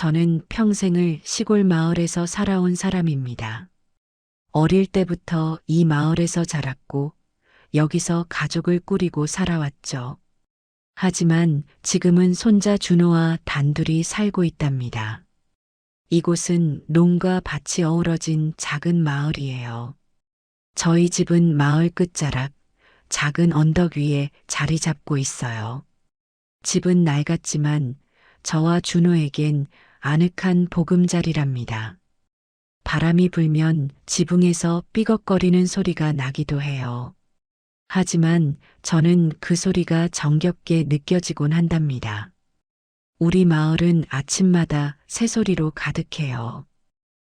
저는 평생을 시골 마을에서 살아온 사람입니다. 어릴 때부터 이 마을에서 자랐고 여기서 가족을 꾸리고 살아왔죠. 하지만 지금은 손자 준호와 단둘이 살고 있답니다. 이곳은 논과 밭이 어우러진 작은 마을이에요. 저희 집은 마을 끝자락, 작은 언덕 위에 자리 잡고 있어요. 집은 낡았지만 저와 준호에겐 아늑한 보금자리랍니다. 바람이 불면 지붕에서 삐걱거리는 소리가 나기도 해요. 하지만 저는 그 소리가 정겹게 느껴지곤 한답니다. 우리 마을은 아침마다 새소리로 가득해요.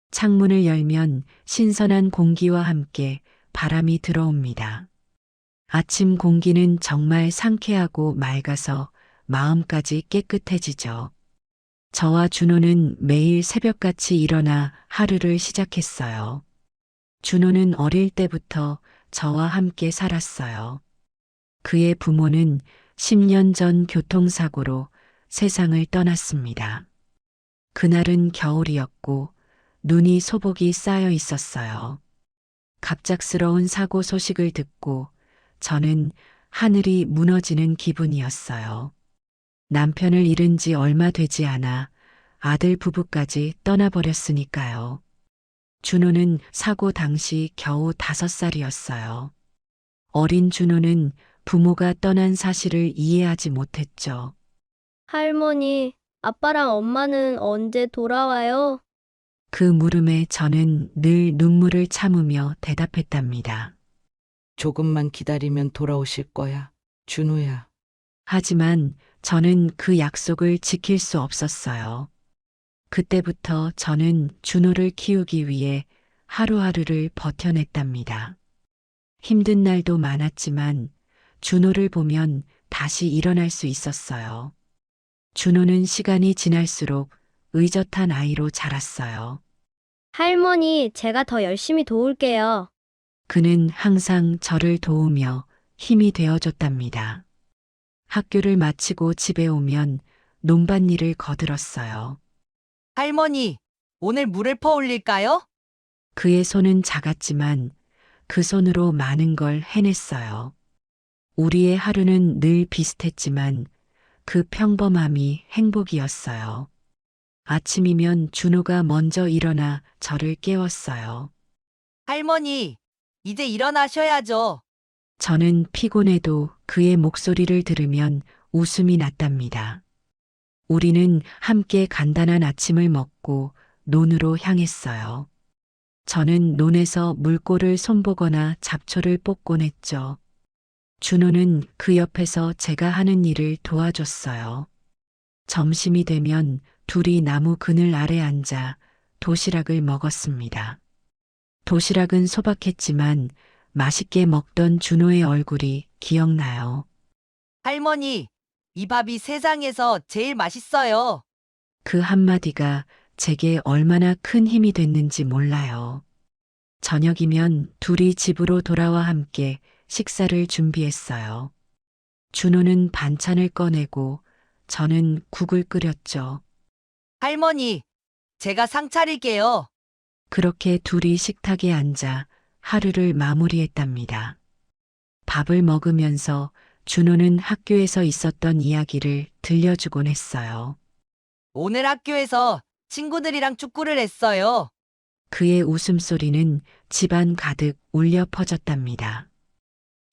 창문을 열면 신선한 공기와 함께 바람이 들어옵니다. 아침 공기는 정말 상쾌하고 맑아서 마음까지 깨끗해지죠. 저와 준호는 매일 새벽같이 일어나 하루를 시작했어요. 준호는 어릴 때부터 저와 함께 살았어요. 그의 부모는 10년 전 교통사고로 세상을 떠났습니다. 그날은 겨울이었고 눈이 소복이 쌓여 있었어요. 갑작스러운 사고 소식을 듣고 저는 하늘이 무너지는 기분이었어요. 남편을 잃은 지 얼마 되지 않아 아들 부부까지 떠나버렸으니까요. 준호는 사고 당시 겨우 5살이었어요. 어린 준호는 부모가 떠난 사실을 이해하지 못했죠. 할머니, 아빠랑 엄마는 언제 돌아와요? 그 물음에 저는 늘 눈물을 참으며 대답했답니다. 조금만 기다리면 돌아오실 거야, 준우야. 하지만 저는 그 약속을 지킬 수 없었어요. 그때부터 저는 준호를 키우기 위해 하루하루를 버텨냈답니다. 힘든 날도 많았지만 준호를 보면 다시 일어날 수 있었어요. 준호는 시간이 지날수록 의젓한 아이로 자랐어요. 할머니, 제가 더 열심히 도울게요. 그는 항상 저를 도우며 힘이 되어줬답니다. 학교를 마치고 집에 오면 논밭일을 거들었어요. 할머니, 오늘 물을 퍼올릴까요? 그의 손은 작았지만 그 손으로 많은 걸 해냈어요. 우리의 하루는 늘 비슷했지만 그 평범함이 행복이었어요. 아침이면 준호가 먼저 일어나 저를 깨웠어요. 할머니, 이제 일어나셔야죠. 저는 피곤해도 그의 목소리를 들으면 웃음이 났답니다. 우리는 함께 간단한 아침을 먹고 논으로 향했어요. 저는 논에서 물꼬를 손보거나 잡초를 뽑곤 했죠. 준호는 그 옆에서 제가 하는 일을 도와줬어요. 점심이 되면 둘이 나무 그늘 아래 앉아 도시락을 먹었습니다. 도시락은 소박했지만 맛있게 먹던 준호의 얼굴이 기억나요. 할머니, 이 밥이 세상에서 제일 맛있어요. 그 한마디가 제게 얼마나 큰 힘이 됐는지 몰라요. 저녁이면 둘이 집으로 돌아와 함께 식사를 준비했어요. 준호는 반찬을 꺼내고 저는 국을 끓였죠. 할머니, 제가 상 차릴게요. 그렇게 둘이 식탁에 앉아 하루를 마무리했답니다. 밥을 먹으면서 준호는 학교에서 있었던 이야기를 들려주곤 했어요. 오늘 학교에서 친구들이랑 축구를 했어요. 그의 웃음소리는 집안 가득 울려 퍼졌답니다.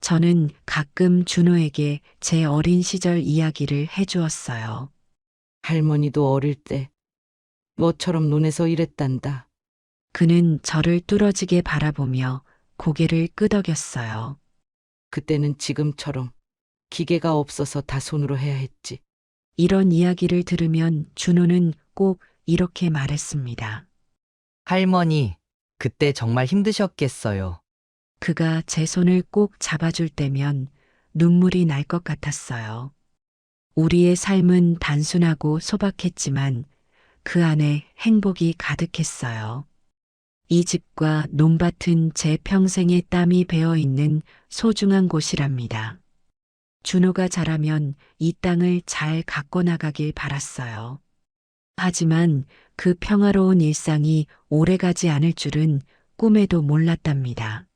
저는 가끔 준호에게 제 어린 시절 이야기를 해주었어요. 할머니도 어릴 때 너처럼 논에서 일했단다. 그는 저를 뚫어지게 바라보며 고개를 끄덕였어요. 그때는 지금처럼 기계가 없어서 다 손으로 해야 했지. 이런 이야기를 들으면 준호는 꼭 이렇게 말했습니다. 할머니, 그때 정말 힘드셨겠어요. 그가 제 손을 꼭 잡아줄 때면 눈물이 날 것 같았어요. 우리의 삶은 단순하고 소박했지만 그 안에 행복이 가득했어요. 이 집과 논밭은 제 평생의 땀이 배어 있는 소중한 곳이랍니다. 준호가 자라면 이 땅을 잘 가꿔 나가길 바랐어요. 하지만 그 평화로운 일상이 오래가지 않을 줄은 꿈에도 몰랐답니다.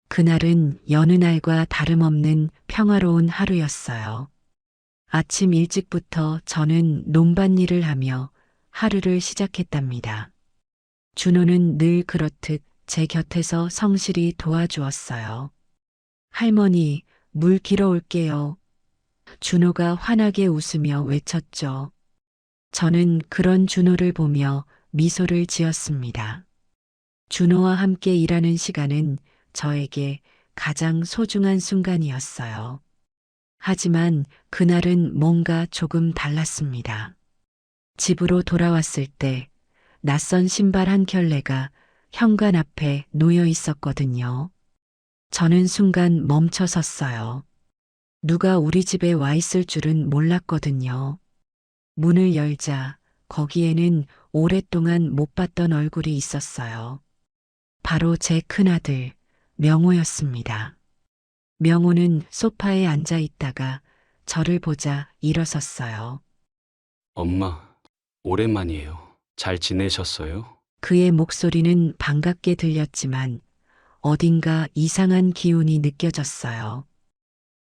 그날은 여느 날과 다름없는 평화로운 하루였어요. 아침 일찍부터 저는 논밭일을 하며 하루를 시작했답니다. 준호는 늘 그렇듯 제 곁에서 성실히 도와주었어요. 할머니, 물 길어올게요. 준호가 환하게 웃으며 외쳤죠. 저는 그런 준호를 보며 미소를 지었습니다. 준호와 함께 일하는 시간은 저에게 가장 소중한 순간이었어요. 하지만 그날은 뭔가 조금 달랐습니다. 집으로 돌아왔을 때 낯선 신발 한 켤레가 현관 앞에 놓여 있었거든요. 저는 순간 멈춰 섰어요. 누가 우리 집에 와 있을 줄은 몰랐거든요. 문을 열자 거기에는 오랫동안 못 봤던 얼굴이 있었어요. 바로 제 큰아들, 명호였습니다. 명호는 소파에 앉아 있다가 저를 보자 일어섰어요. 엄마, 오랜만이에요. 잘 지내셨어요? 그의 목소리는 반갑게 들렸지만 어딘가 이상한 기운이 느껴졌어요.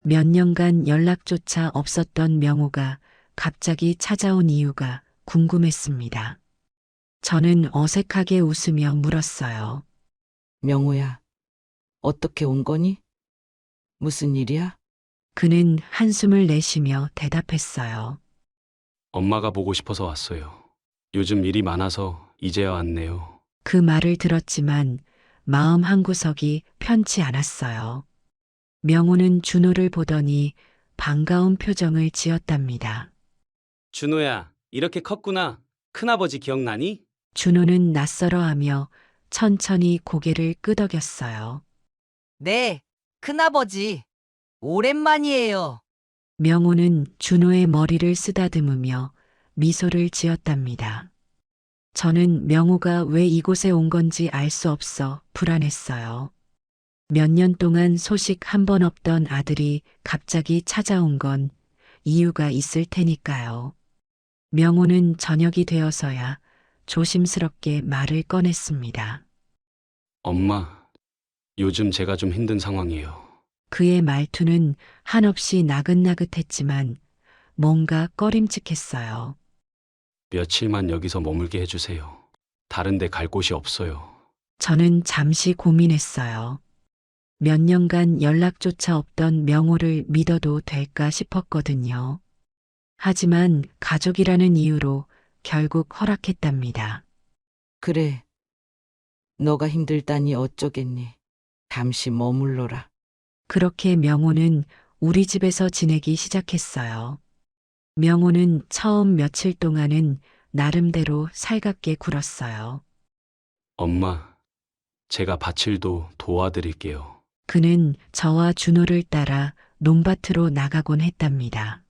몇 년간 연락조차 없었던 명호가 갑자기 찾아온 이유가 궁금했습니다. 저는 어색하게 웃으며 물었어요. 명호야, 어떻게 온 거니? 무슨 일이야? 그는 한숨을 내쉬며 대답했어요. 엄마가 보고 싶어서 왔어요. 요즘 일이 많아서 이제야 왔네요. 그 말을 들었지만 마음 한구석이 편치 않았어요. 명호는 준호를 보더니 반가운 표정을 지었답니다. 준호야, 이렇게 컸구나. 큰아버지 기억나니? 준호는 낯설어하며 천천히 고개를 끄덕였어요. 네, 큰아버지. 오랜만이에요. 명호는 준호의 머리를 쓰다듬으며 미소를 지었답니다. 저는 명호가 왜 이곳에 온 건지 알 수 없어 불안했어요. 몇 년 동안 소식 한 번 없던 아들이 갑자기 찾아온 건 이유가 있을 테니까요. 명호는 저녁이 되어서야 조심스럽게 말을 꺼냈습니다. 엄마, 요즘 제가 좀 힘든 상황이에요. 그의 말투는 한없이 나긋나긋했지만 뭔가 꺼림칙했어요. 며칠만 여기서 머물게 해주세요. 다른 데 갈 곳이 없어요. 저는 잠시 고민했어요. 몇 년간 연락조차 없던 명호를 믿어도 될까 싶었거든요. 하지만 가족이라는 이유로 결국 허락했답니다. 그래. 너가 힘들다니 어쩌겠니. 잠시 머물러라. 그렇게 명호는 우리 집에서 지내기 시작했어요. 명호는 처음 며칠 동안은 나름대로 살갑게 굴었어요. 엄마, 제가 밭일도 도와드릴게요. 그는 저와 준호를 따라 논밭으로 나가곤 했답니다.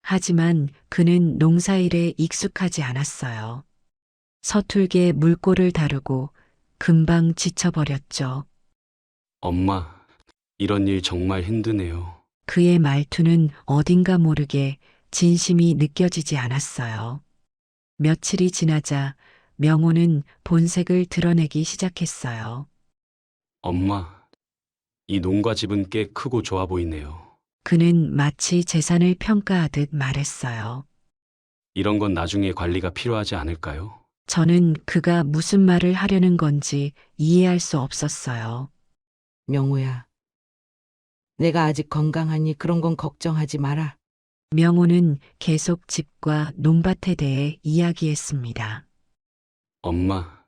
하지만 그는 농사일에 익숙하지 않았어요. 서툴게 물꼬를 다루고 금방 지쳐버렸죠. 엄마, 이런 일 정말 힘드네요. 그의 말투는 어딘가 모르게 진심이 느껴지지 않았어요. 며칠이 지나자 명호는 본색을 드러내기 시작했어요. 엄마, 이 농가 집은 꽤 크고 좋아 보이네요. 그는 마치 재산을 평가하듯 말했어요. 이런 건 나중에 관리가 필요하지 않을까요? 저는 그가 무슨 말을 하려는 건지 이해할 수 없었어요. 명호야. 내가 아직 건강하니 그런 건 걱정하지 마라. 명호는 계속 집과 논밭에 대해 이야기했습니다. 엄마,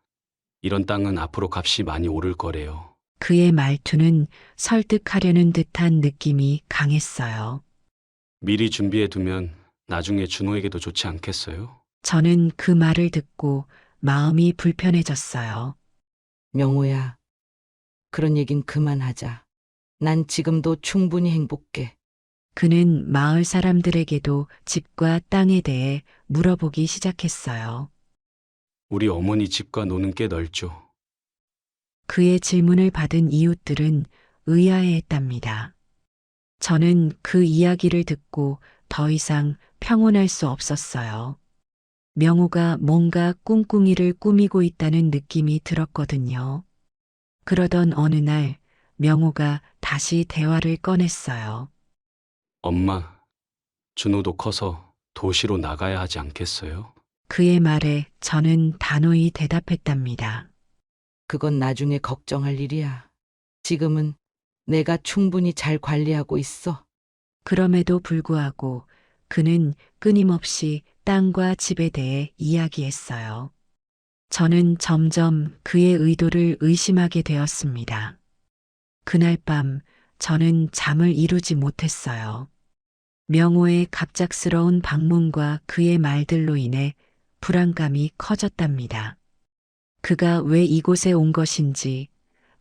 이런 땅은 앞으로 값이 많이 오를 거래요. 그의 말투는 설득하려는 듯한 느낌이 강했어요. 미리 준비해 두면 나중에 준호에게도 좋지 않겠어요? 저는 그 말을 듣고 마음이 불편해졌어요. 명호야. 그런 얘긴 그만하자. 난 지금도 충분히 행복해. 그는 마을 사람들에게도 집과 땅에 대해 물어보기 시작했어요. 우리 어머니 집과 노는 꽤 넓죠. 그의 질문을 받은 이웃들은 의아해했답니다. 저는 그 이야기를 듣고 더 이상 평온할 수 없었어요. 명호가 뭔가 꿍꿍이를 꾸미고 있다는 느낌이 들었거든요. 그러던 어느 날 명호가 다시 대화를 꺼냈어요. 엄마, 준호도 커서 도시로 나가야 하지 않겠어요? 그의 말에 저는 단호히 대답했답니다. 그건 나중에 걱정할 일이야. 지금은 내가 충분히 잘 관리하고 있어. 그럼에도 불구하고 그는 끊임없이 땅과 집에 대해 이야기했어요. 저는 점점 그의 의도를 의심하게 되었습니다. 그날 밤 저는 잠을 이루지 못했어요. 명호의 갑작스러운 방문과 그의 말들로 인해 불안감이 커졌답니다. 그가 왜 이곳에 온 것인지,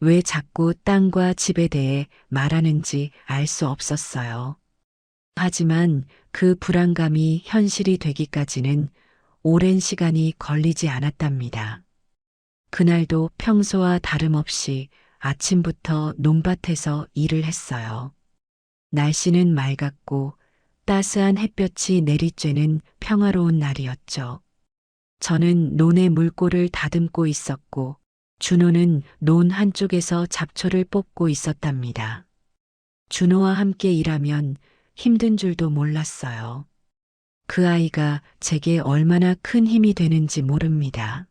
왜 자꾸 땅과 집에 대해 말하는지 알 수 없었어요. 하지만 그 불안감이 현실이 되기까지는 오랜 시간이 걸리지 않았답니다. 그날도 평소와 다름없이 아침부터 논밭에서 일을 했어요. 날씨는 맑았고 따스한 햇볕이 내리쬐는 평화로운 날이었죠. 저는 논의 물꼬를 다듬고 있었고 준호는 논 한쪽에서 잡초를 뽑고 있었답니다. 준호와 함께 일하면 힘든 줄도 몰랐어요. 그 아이가 제게 얼마나 큰 힘이 되는지 모릅니다.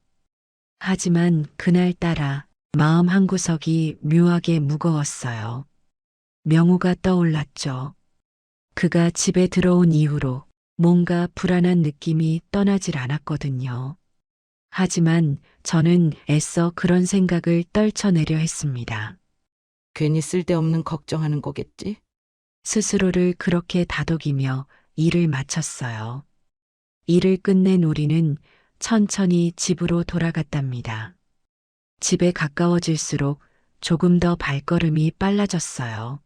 하지만 그날따라 마음 한구석이 묘하게 무거웠어요. 명호가 떠올랐죠. 그가 집에 들어온 이후로 뭔가 불안한 느낌이 떠나질 않았거든요. 하지만 저는 애써 그런 생각을 떨쳐내려 했습니다. 괜히 쓸데없는 걱정하는 거겠지? 스스로를 그렇게 다독이며 일을 마쳤어요. 일을 끝낸 우리는 천천히 집으로 돌아갔답니다. 집에 가까워질수록 조금 더 발걸음이 빨라졌어요.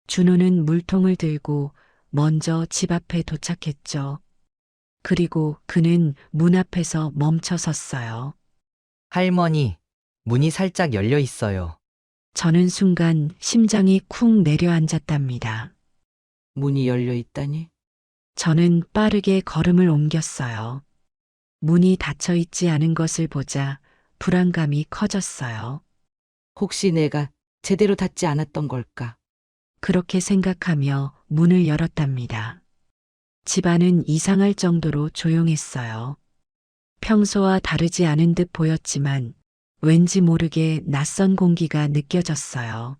준호는 물통을 들고 먼저 집 앞에 도착했죠. 그리고 그는 문 앞에서 멈춰 섰어요. 할머니, 문이 살짝 열려 있어요. 저는 순간 심장이 쿵 내려앉았답니다. 문이 열려 있다니? 저는 빠르게 걸음을 옮겼어요. 문이 닫혀 있지 않은 것을 보자 불안감이 커졌어요. 혹시 내가 제대로 닫지 않았던 걸까? 그렇게 생각하며 문을 열었답니다. 집안은 이상할 정도로 조용했어요. 평소와 다르지 않은 듯 보였지만 왠지 모르게 낯선 공기가 느껴졌어요.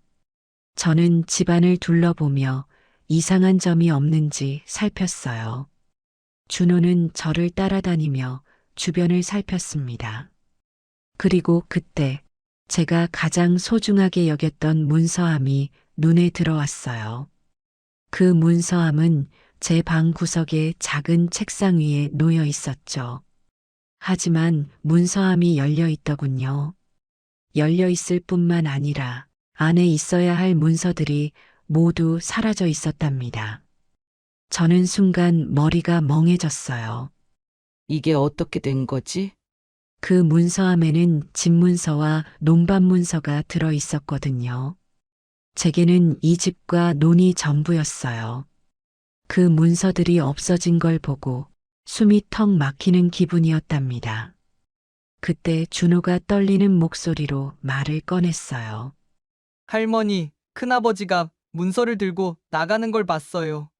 저는 집안을 둘러보며 이상한 점이 없는지 살폈어요. 준호는 저를 따라다니며 주변을 살폈습니다. 그리고 그때 제가 가장 소중하게 여겼던 문서함이 눈에 들어왔어요. 그 문서함은 제 방 구석의 작은 책상 위에 놓여 있었죠. 하지만 문서함이 열려 있더군요. 열려 있을 뿐만 아니라 안에 있어야 할 문서들이 모두 사라져 있었답니다. 저는 순간 머리가 멍해졌어요. 이게 어떻게 된 거지? 그 문서함에는 집문서와 논밭 문서가 들어 있었거든요. 제게는 이 집과 논이 전부였어요. 그 문서들이 없어진 걸 보고 숨이 턱 막히는 기분이었답니다. 그때 준호가 떨리는 목소리로 말을 꺼냈어요. 할머니, 큰아버지가 문서를 들고 나가는 걸 봤어요.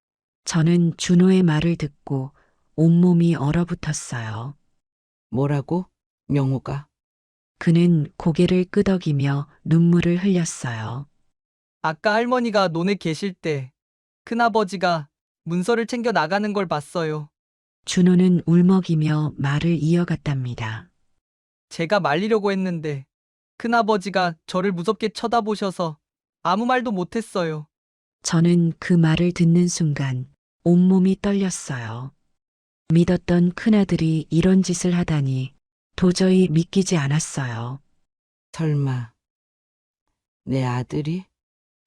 저는 준호의 말을 듣고 온몸이 얼어붙었어요. 뭐라고? 명호가? 그는 고개를 끄덕이며 눈물을 흘렸어요. 아까 할머니가 논에 계실 때 큰아버지가 문서를 챙겨 나가는 걸 봤어요. 준호는 울먹이며 말을 이어갔답니다. 제가 말리려고 했는데 큰아버지가 저를 무섭게 쳐다보셔서 아무 말도 못했어요. 저는 그 말을 듣는 순간 온몸이 떨렸어요. 믿었던 큰아들이 이런 짓을 하다니 도저히 믿기지 않았어요. 설마 내 아들이?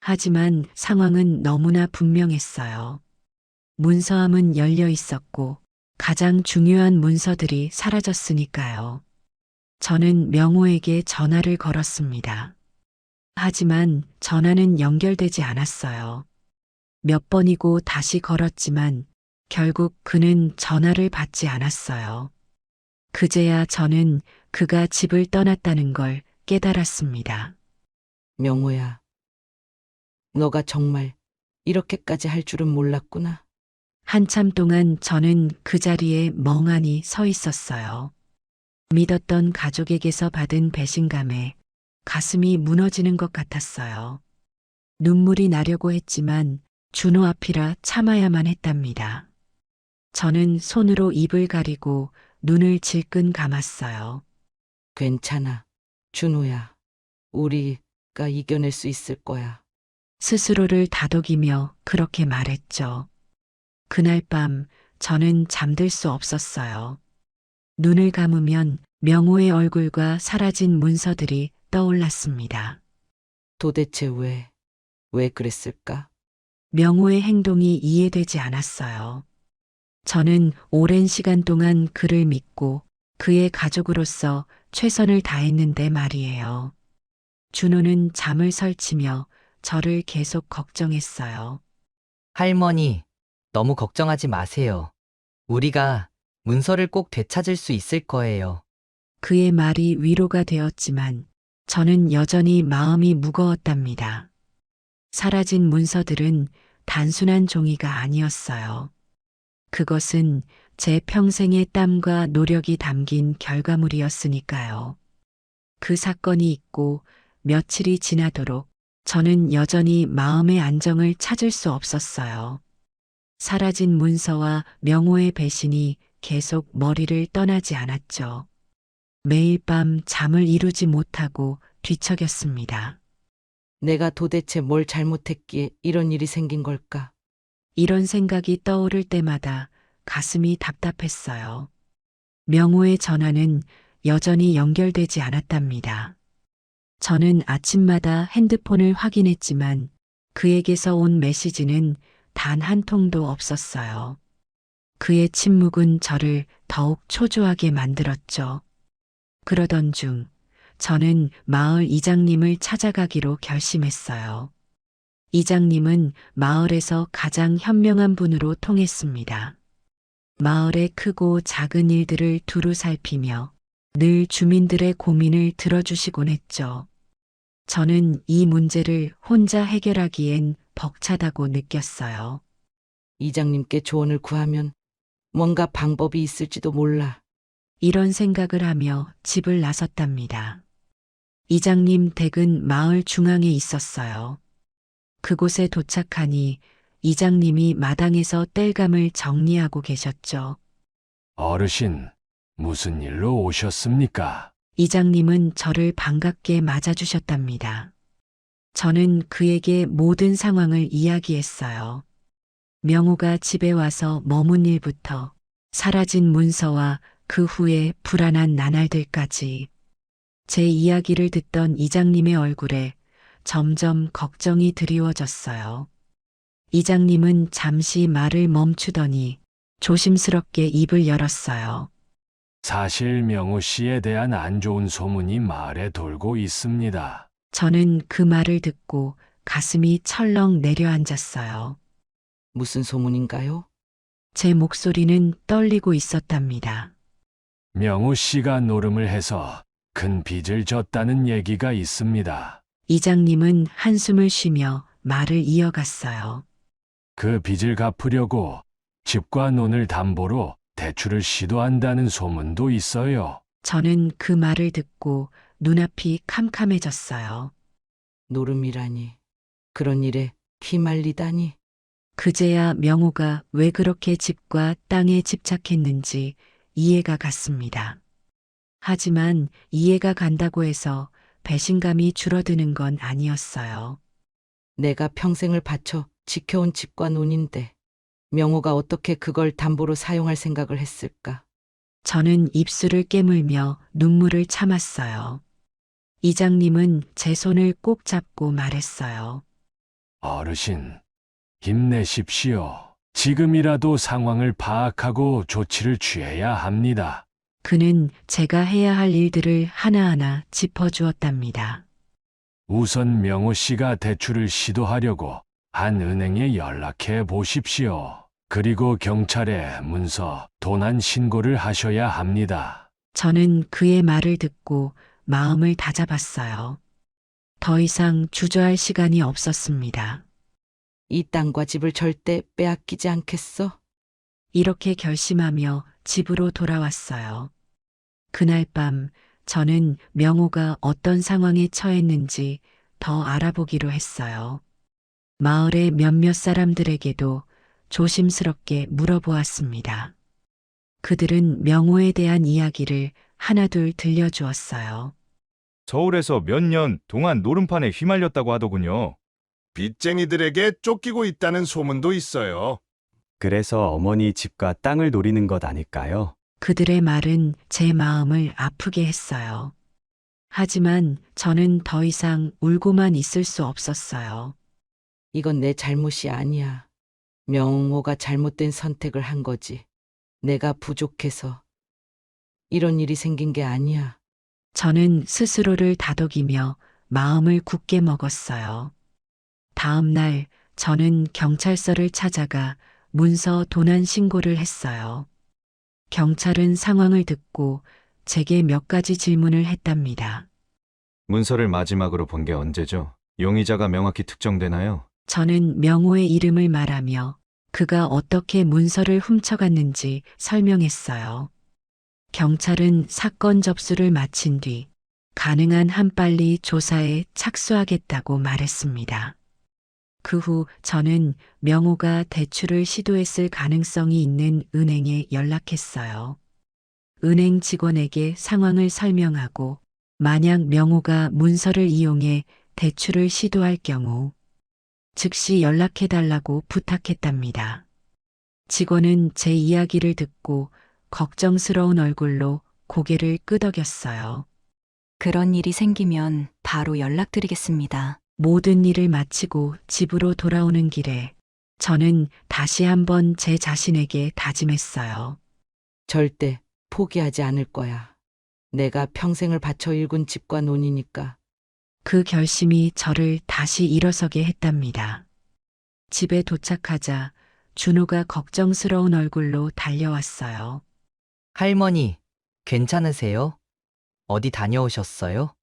하지만 상황은 너무나 분명했어요. 문서함은 열려 있었고 가장 중요한 문서들이 사라졌으니까요. 저는 명호에게 전화를 걸었습니다. 하지만 전화는 연결되지 않았어요. 몇 번이고 다시 걸었지만 결국 그는 전화를 받지 않았어요. 그제야 저는 그가 집을 떠났다는 걸 깨달았습니다. 명호야, 너가 정말 이렇게까지 할 줄은 몰랐구나. 한참 동안 저는 그 자리에 멍하니 서 있었어요. 믿었던 가족에게서 받은 배신감에 가슴이 무너지는 것 같았어요. 눈물이 나려고 했지만 준호 앞이라 참아야만 했답니다. 저는 손으로 입을 가리고 눈을 질끈 감았어요. 괜찮아. 준호야, 우리가 이겨낼 수 있을 거야. 스스로를 다독이며 그렇게 말했죠. 그날 밤 저는 잠들 수 없었어요. 눈을 감으면 명호의 얼굴과 사라진 문서들이 떠올랐습니다. 도대체 왜 그랬을까? 명호의 행동이 이해되지 않았어요. 저는 오랜 시간 동안 그를 믿고 그의 가족으로서 최선을 다했는데 말이에요. 준호는 잠을 설치며 저를 계속 걱정했어요. 할머니, 너무 걱정하지 마세요. 우리가 문서를 꼭 되찾을 수 있을 거예요. 그의 말이 위로가 되었지만 저는 여전히 마음이 무거웠답니다. 사라진 문서들은 단순한 종이가 아니었어요. 그것은 제 평생의 땀과 노력이 담긴 결과물이었으니까요. 그 사건이 있고 며칠이 지나도록 저는 여전히 마음의 안정을 찾을 수 없었어요. 사라진 문서와 명호의 배신이 계속 머리를 떠나지 않았죠. 매일 밤 잠을 이루지 못하고 뒤척였습니다. 내가 도대체 뭘 잘못했기에 이런 일이 생긴 걸까? 이런 생각이 떠오를 때마다 가슴이 답답했어요. 명호의 전화는 여전히 연결되지 않았답니다. 저는 아침마다 핸드폰을 확인했지만 그에게서 온 메시지는 단 한 통도 없었어요. 그의 침묵은 저를 더욱 초조하게 만들었죠. 그러던 중 저는 마을 이장님을 찾아가기로 결심했어요. 이장님은 마을에서 가장 현명한 분으로 통했습니다. 마을의 크고 작은 일들을 두루 살피며 늘 주민들의 고민을 들어주시곤 했죠. 저는 이 문제를 혼자 해결하기엔 벅차다고 느꼈어요. 이장님께 조언을 구하면 뭔가 방법이 있을지도 몰라. 이런 생각을 하며 집을 나섰답니다. 이장님 댁은 마을 중앙에 있었어요. 그곳에 도착하니 이장님이 마당에서 땔감을 정리하고 계셨죠. 어르신, 무슨 일로 오셨습니까? 이장님은 저를 반갑게 맞아주셨답니다. 저는 그에게 모든 상황을 이야기했어요. 명호가 집에 와서 머문 일부터 사라진 문서와 그 후에 불안한 나날들까지 제 이야기를 듣던 이장님의 얼굴에 점점 걱정이 드리워졌어요. 이장님은 잠시 말을 멈추더니 조심스럽게 입을 열었어요. 사실 명호 씨에 대한 안 좋은 소문이 마을에 돌고 있습니다. 저는 그 말을 듣고 가슴이 철렁 내려앉았어요. 무슨 소문인가요? 제 목소리는 떨리고 있었답니다. 명호 씨가 노름을 해서 큰 빚을 졌다는 얘기가 있습니다. 이장님은 한숨을 쉬며 말을 이어갔어요. 그 빚을 갚으려고 집과 논을 담보로 대출을 시도한다는 소문도 있어요. 저는 그 말을 듣고 눈앞이 캄캄해졌어요. 노름이라니. 그런 일에 휘말리다니. 그제야 명호가 왜 그렇게 집과 땅에 집착했는지 이해가 갔습니다. 하지만 이해가 간다고 해서 배신감이 줄어드는 건 아니었어요. 내가 평생을 바쳐 지켜온 집과 논인데 명호가 어떻게 그걸 담보로 사용할 생각을 했을까? 저는 입술을 깨물며 눈물을 참았어요. 이장님은 제 손을 꼭 잡고 말했어요. 어르신, 힘내십시오. 지금이라도 상황을 파악하고 조치를 취해야 합니다. 그는 제가 해야 할 일들을 하나하나 짚어주었답니다. 우선 명호 씨가 대출을 시도하려고 한 은행에 연락해 보십시오. 그리고 경찰에 문서, 도난 신고를 하셔야 합니다. 저는 그의 말을 듣고 마음을 다잡았어요. 더 이상 주저할 시간이 없었습니다. 이 땅과 집을 절대 빼앗기지 않겠어? 이렇게 결심하며 집으로 돌아왔어요. 그날 밤 저는 명호가 어떤 상황에 처했는지 더 알아보기로 했어요. 마을의 몇몇 사람들에게도 조심스럽게 물어보았습니다. 그들은 명호에 대한 이야기를 하나둘 들려주었어요. 서울에서 몇 년 동안 노름판에 휘말렸다고 하더군요. 빚쟁이들에게 쫓기고 있다는 소문도 있어요. 그래서 어머니 집과 땅을 노리는 것 아닐까요? 그들의 말은 제 마음을 아프게 했어요. 하지만 저는 더 이상 울고만 있을 수 없었어요. 이건 내 잘못이 아니야. 명호가 잘못된 선택을 한 거지. 내가 부족해서 이런 일이 생긴 게 아니야. 저는 스스로를 다독이며 마음을 굳게 먹었어요. 다음 날 저는 경찰서를 찾아가 문서 도난 신고를 했어요. 경찰은 상황을 듣고 제게 몇 가지 질문을 했답니다. 문서를 마지막으로 본 게 언제죠? 용의자가 명확히 특정되나요? 저는 명호의 이름을 말하며 그가 어떻게 문서를 훔쳐갔는지 설명했어요. 경찰은 사건 접수를 마친 뒤 가능한 한 빨리 조사에 착수하겠다고 말했습니다. 그 후 저는 명호가 대출을 시도했을 가능성이 있는 은행에 연락했어요. 은행 직원에게 상황을 설명하고 만약 명호가 문서를 이용해 대출을 시도할 경우 즉시 연락해달라고 부탁했답니다. 직원은 제 이야기를 듣고 걱정스러운 얼굴로 고개를 끄덕였어요. 그런 일이 생기면 바로 연락드리겠습니다. 모든 일을 마치고 집으로 돌아오는 길에 저는 다시 한번 제 자신에게 다짐했어요. 절대 포기하지 않을 거야. 내가 평생을 바쳐 일군 집과 논이니까. 그 결심이 저를 다시 일어서게 했답니다. 집에 도착하자 준호가 걱정스러운 얼굴로 달려왔어요. 할머니, 괜찮으세요? 어디 다녀오셨어요?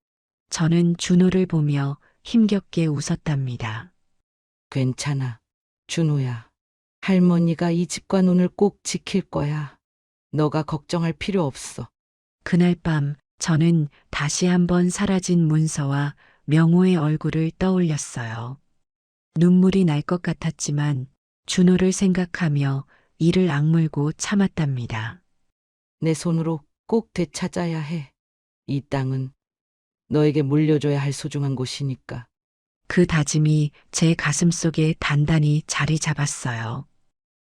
저는 준호를 보며 힘겹게 웃었답니다. 괜찮아. 준호야. 할머니가 이 집과 논을 꼭 지킬 거야. 너가 걱정할 필요 없어. 그날 밤 저는 다시 한번 사라진 문서와 명호의 얼굴을 떠올렸어요. 눈물이 날 것 같았지만 준호를 생각하며 이를 악물고 참았답니다. 내 손으로 꼭 되찾아야 해. 이 땅은 너에게 물려줘야 할 소중한 곳이니까. 그 다짐이 제 가슴 속에 단단히 자리 잡았어요.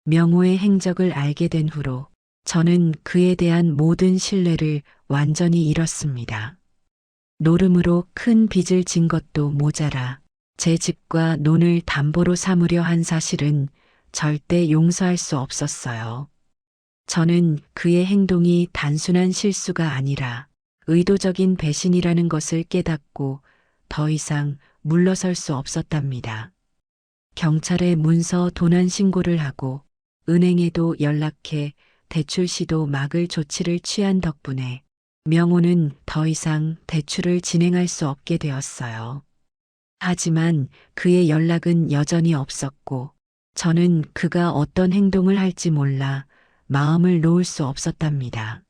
명호의 행적을 알게 된 후로 저는 그에 대한 모든 신뢰를 완전히 잃었습니다. 노름으로 큰 빚을 진 것도 모자라 제 집과 논을 담보로 삼으려 한 사실은 절대 용서할 수 없었어요. 저는 그의 행동이 단순한 실수가 아니라 의도적인 배신이라는 것을 깨닫고 더 이상 물러설 수 없었답니다. 경찰에 문서 도난 신고를 하고 은행에도 연락해 대출 시도 막을 조치를 취한 덕분에 명호는 더 이상 대출을 진행할 수 없게 되었어요. 하지만 그의 연락은 여전히 없었고 저는 그가 어떤 행동을 할지 몰라 마음을 놓을 수 없었답니다.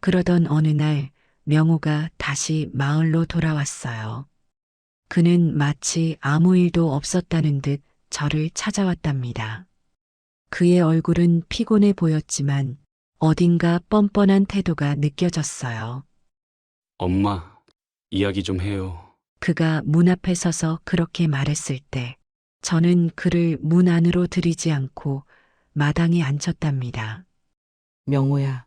그러던 어느 날 명호가 다시 마을로 돌아왔어요. 그는 마치 아무 일도 없었다는 듯 저를 찾아왔답니다. 그의 얼굴은 피곤해 보였지만 어딘가 뻔뻔한 태도가 느껴졌어요. 엄마, 이야기 좀 해요. 그가 문 앞에 서서 그렇게 말했을 때 저는 그를 문 안으로 들이지 않고 마당에 앉혔답니다. 명호야,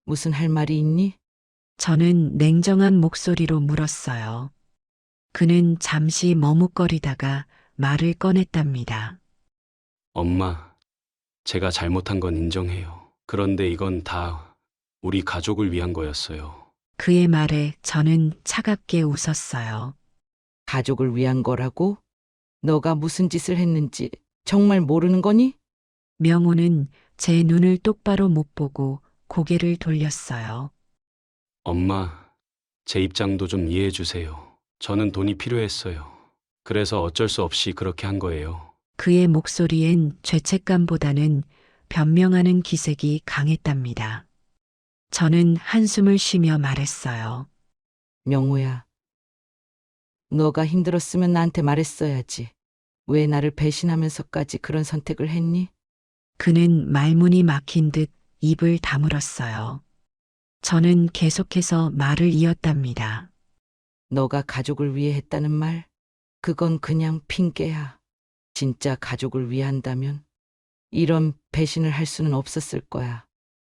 무슨 할 말이 있니? 저는 냉정한 목소리로 물었어요. 그는 잠시 머뭇거리다가 말을 꺼냈답니다. 엄마, 제가 잘못한 건 인정해요. 그런데 이건 다 우리 가족을 위한 거였어요. 그의 말에 저는 차갑게 웃었어요. 가족을 위한 거라고? 너가 무슨 짓을 했는지 정말 모르는 거니? 명호는 제 눈을 똑바로 못 보고 고개를 돌렸어요. 엄마, 제 입장도 좀 이해해 주세요. 저는 돈이 필요했어요. 그래서 어쩔 수 없이 그렇게 한 거예요. 그의 목소리엔 죄책감보다는 변명하는 기색이 강했답니다. 저는 한숨을 쉬며 말했어요. 명호야, 너가 힘들었으면 나한테 말했어야지. 왜 나를 배신하면서까지 그런 선택을 했니? 그는 말문이 막힌 듯 입을 다물었어요. 저는 계속해서 말을 이었답니다. 너가 가족을 위해 했다는 말? 그건 그냥 핑계야. 진짜 가족을 위한다면 이런 배신을 할 수는 없었을 거야.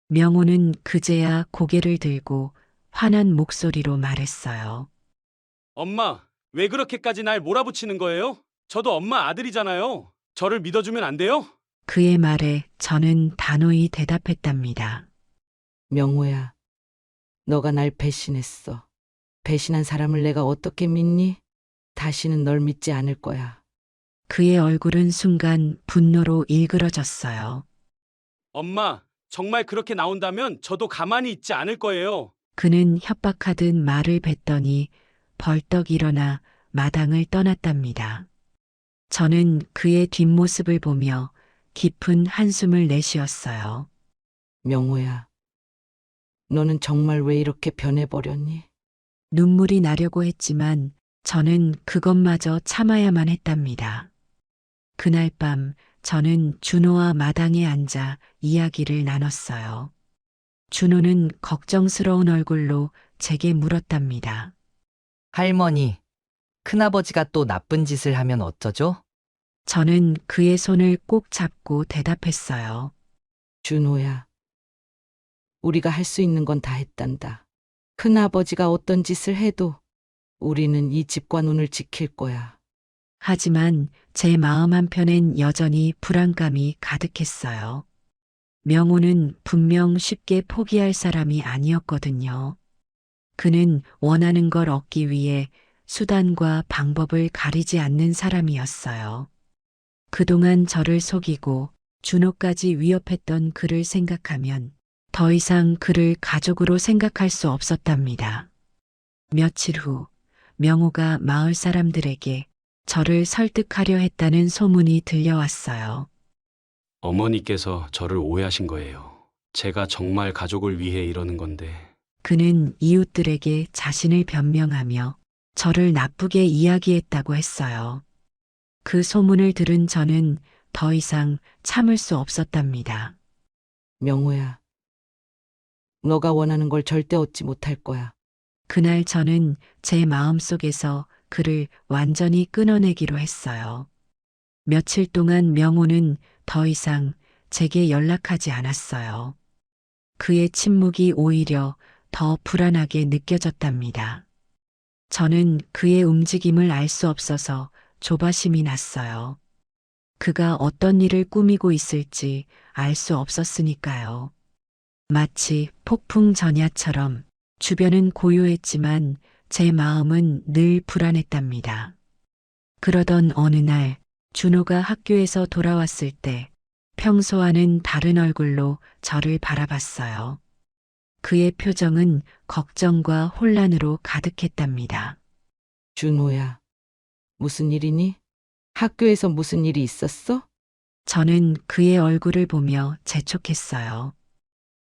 명호는 그제야 고개를 들고 화난 목소리로 말했어요. 엄마, 왜 그렇게까지 날 몰아붙이는 거예요? 저도 엄마 아들이잖아요. 저를 믿어주면 안 돼요? 그의 말에 저는 단호히 대답했답니다. 명호야, 너가 날 배신했어. 배신한 사람을 내가 어떻게 믿니? 다시는 널 믿지 않을 거야. 그의 얼굴은 순간 분노로 일그러졌어요. 엄마, 정말 그렇게 나온다면 저도 가만히 있지 않을 거예요. 그는 협박하듯 말을 뱉더니 벌떡 일어나 마당을 떠났답니다. 저는 그의 뒷모습을 보며 깊은 한숨을 내쉬었어요. 명호야, 너는 정말 왜 이렇게 변해버렸니? 눈물이 나려고 했지만 저는 그것마저 참아야만 했답니다. 그날 밤 저는 준호와 마당에 앉아 이야기를 나눴어요. 준호는 걱정스러운 얼굴로 제게 물었답니다. 할머니, 큰아버지가 또 나쁜 짓을 하면 어쩌죠? 저는 그의 손을 꼭 잡고 대답했어요. 준호야, 우리가 할 수 있는 건 다 했단다. 큰아버지가 어떤 짓을 해도 우리는 이 집과 눈을 지킬 거야. 하지만 제 마음 한편엔 여전히 불안감이 가득했어요. 명호는 분명 쉽게 포기할 사람이 아니었거든요. 그는 원하는 걸 얻기 위해 수단과 방법을 가리지 않는 사람이었어요. 그동안 저를 속이고 준호까지 위협했던 그를 생각하면 더 이상 그를 가족으로 생각할 수 없었답니다. 며칠 후 명호가 마을 사람들에게 저를 설득하려 했다는 소문이 들려왔어요. 어머니께서 저를 오해하신 거예요. 제가 정말 가족을 위해 이러는 건데. 그는 이웃들에게 자신을 변명하며 저를 나쁘게 이야기했다고 했어요. 그 소문을 들은 저는 더 이상 참을 수 없었답니다. 명호야, 너가 원하는 걸 절대 얻지 못할 거야. 그날 저는 제 마음속에서 그를 완전히 끊어내기로 했어요. 며칠 동안 명호는 더 이상 제게 연락하지 않았어요. 그의 침묵이 오히려 더 불안하게 느껴졌답니다. 저는 그의 움직임을 알 수 없어서 조바심이 났어요. 그가 어떤 일을 꾸미고 있을지 알 수 없었으니까요. 마치 폭풍 전야처럼 주변은 고요했지만 제 마음은 늘 불안했답니다. 그러던 어느 날 준호가 학교에서 돌아왔을 때 평소와는 다른 얼굴로 저를 바라봤어요. 그의 표정은 걱정과 혼란으로 가득했답니다. 준호야, 무슨 일이니? 학교에서 무슨 일이 있었어? 저는 그의 얼굴을 보며 재촉했어요.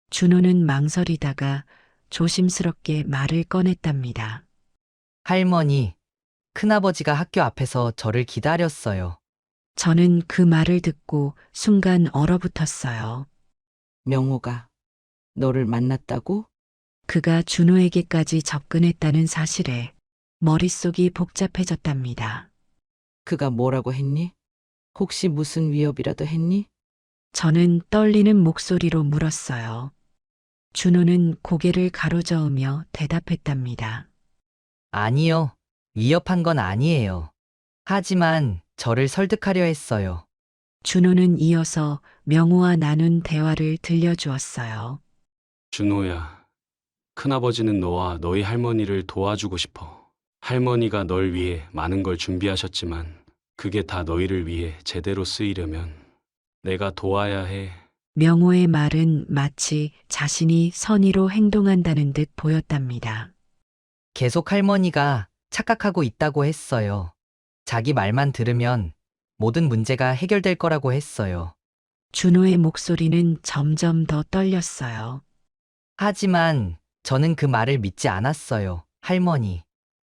준호는 망설이다가 조심스럽게 말을 꺼냈답니다. 할머니, 큰아버지가 학교 앞에서 저를 기다렸어요. 저는 그 말을 듣고 순간 얼어붙었어요. 명호가 너를 만났다고? 그가 준호에게까지 접근했다는 사실에 머릿속이 복잡해졌답니다. 그가 뭐라고 했니? 혹시 무슨 위협이라도 했니? 저는 떨리는 목소리로 물었어요. 준호는 고개를 가로저으며 대답했답니다. 아니요, 위협한 건 아니에요. 하지만 저를 설득하려 했어요. 준호는 이어서 명호와 나눈 대화를 들려주었어요. 준호야, 큰아버지는 너와 너희 할머니를 도와주고 싶어. 할머니가 널 위해 많은 걸 준비하셨지만 그게 다 너희를 위해 제대로 쓰이려면 내가 도와야 해. 명호의 말은 마치 자신이 선의로 행동한다는 듯 보였답니다. 계속 할머니가 착각하고 있다고 했어요. 자기 말만 들으면 모든 문제가 해결될 거라고 했어요. 준호의 목소리는 점점 더 떨렸어요. 하지만 저는 그 말을 믿지 않았어요. 할머니.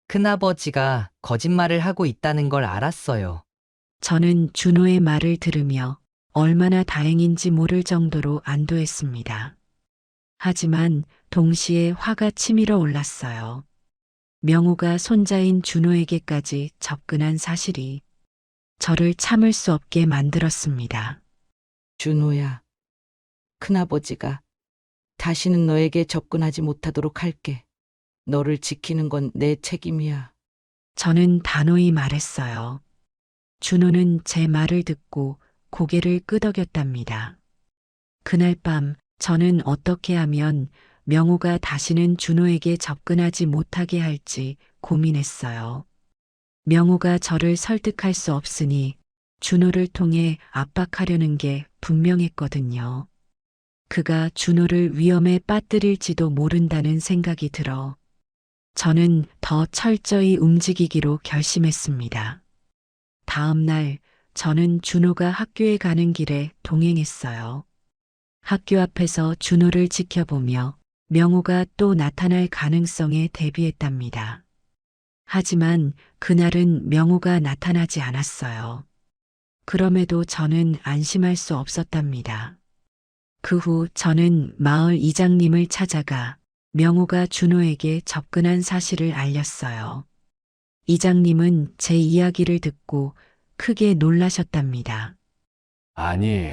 큰아버지가 거짓말을 하고 있다는 걸 알았어요. 저는 준호의 말을 들으며 얼마나 다행인지 모를 정도로 안도했습니다. 하지만 동시에 화가 치밀어 올랐어요. 명호가 손자인 준호에게까지 접근한 사실이 저를 참을 수 없게 만들었습니다. 준호야, 큰아버지가 다시는 너에게 접근하지 못하도록 할게. 너를 지키는 건 내 책임이야. 저는 단호히 말했어요. 준호는 제 말을 듣고 고개를 끄덕였답니다. 그날 밤 저는 어떻게 하면 명호가 다시는 준호에게 접근하지 못하게 할지 고민했어요. 명호가 저를 설득할 수 없으니 준호를 통해 압박하려는 게 분명했거든요. 그가 준호를 위험에 빠뜨릴지도 모른다는 생각이 들어 저는 더 철저히 움직이기로 결심했습니다. 다음 날 저는 준호가 학교에 가는 길에 동행했어요. 학교 앞에서 준호를 지켜보며 명호가 또 나타날 가능성에 대비했답니다. 하지만 그날은 명호가 나타나지 않았어요. 그럼에도 저는 안심할 수 없었답니다. 그 후 저는 마을 이장님을 찾아가 명호가 준호에게 접근한 사실을 알렸어요. 이장님은 제 이야기를 듣고 크게 놀라셨답니다. 아니,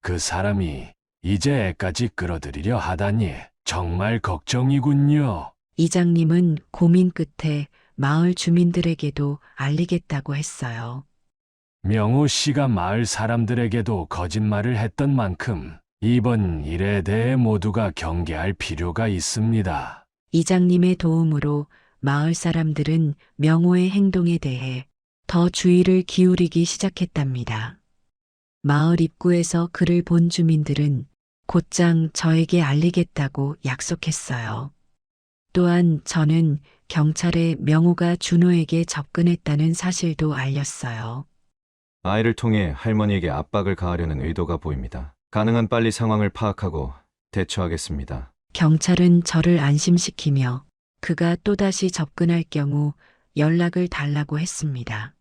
그 사람이 이제 애까지 끌어들이려 하다니 정말 걱정이군요. 이장님은 고민 끝에 마을 주민들에게도 알리겠다고 했어요. 명호 씨가 마을 사람들에게도 거짓말을 했던 만큼 이번 일에 대해 모두가 경계할 필요가 있습니다. 이장님의 도움으로 마을 사람들은 명호의 행동에 대해 더 주의를 기울이기 시작했답니다. 마을 입구에서 그를 본 주민들은 곧장 저에게 알리겠다고 약속했어요. 또한 저는 경찰에 명호가 준호에게 접근했다는 사실도 알렸어요. 아이를 통해 할머니에게 압박을 가하려는 의도가 보입니다. 가능한 빨리 상황을 파악하고 대처하겠습니다. 경찰은 저를 안심시키며 그가 또다시 접근할 경우 연락을 달라고 했습니다.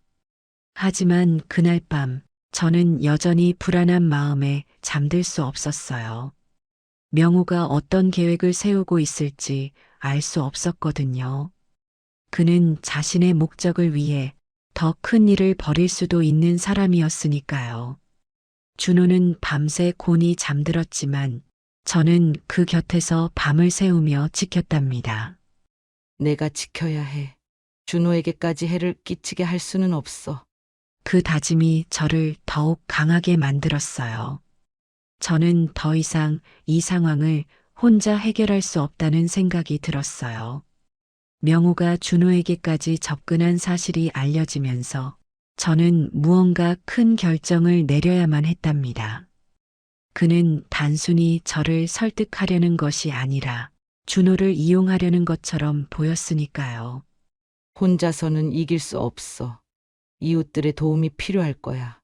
하지만 그날 밤 저는 여전히 불안한 마음에 잠들 수 없었어요. 명호가 어떤 계획을 세우고 있을지 알 수 없었거든요. 그는 자신의 목적을 위해 더 큰 일을 벌일 수도 있는 사람이었으니까요. 준호는 밤새 곤히 잠들었지만 저는 그 곁에서 밤을 새우며 지켰답니다. 내가 지켜야 해. 준호에게까지 해를 끼치게 할 수는 없어. 그 다짐이 저를 더욱 강하게 만들었어요. 저는 더 이상 이 상황을 혼자 해결할 수 없다는 생각이 들었어요. 명호가 준호에게까지 접근한 사실이 알려지면서 저는 무언가 큰 결정을 내려야만 했답니다. 그는 단순히 저를 설득하려는 것이 아니라 준호를 이용하려는 것처럼 보였으니까요. 혼자서는 이길 수 없어. 이웃들의 도움이 필요할 거야.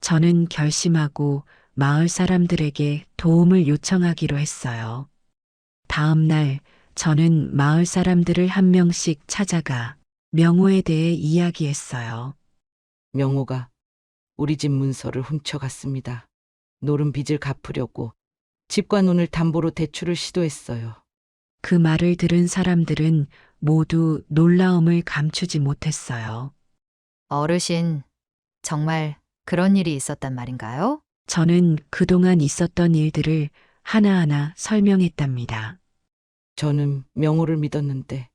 저는 결심하고 마을 사람들에게 도움을 요청하기로 했어요. 다음 날 저는 마을 사람들을 한 명씩 찾아가 명호에 대해 이야기했어요. 명호가 우리 집 문서를 훔쳐갔습니다. 노른 빚을 갚으려고 집과 논을 담보로 대출을 시도했어요. 그 말을 들은 사람들은 모두 놀라움을 감추지 못했어요. 어르신, 정말 그런 일이 있었단 말인가요? 저는 그동안 있었던 일들을 하나하나 설명했답니다. 저는 명호를 믿었는데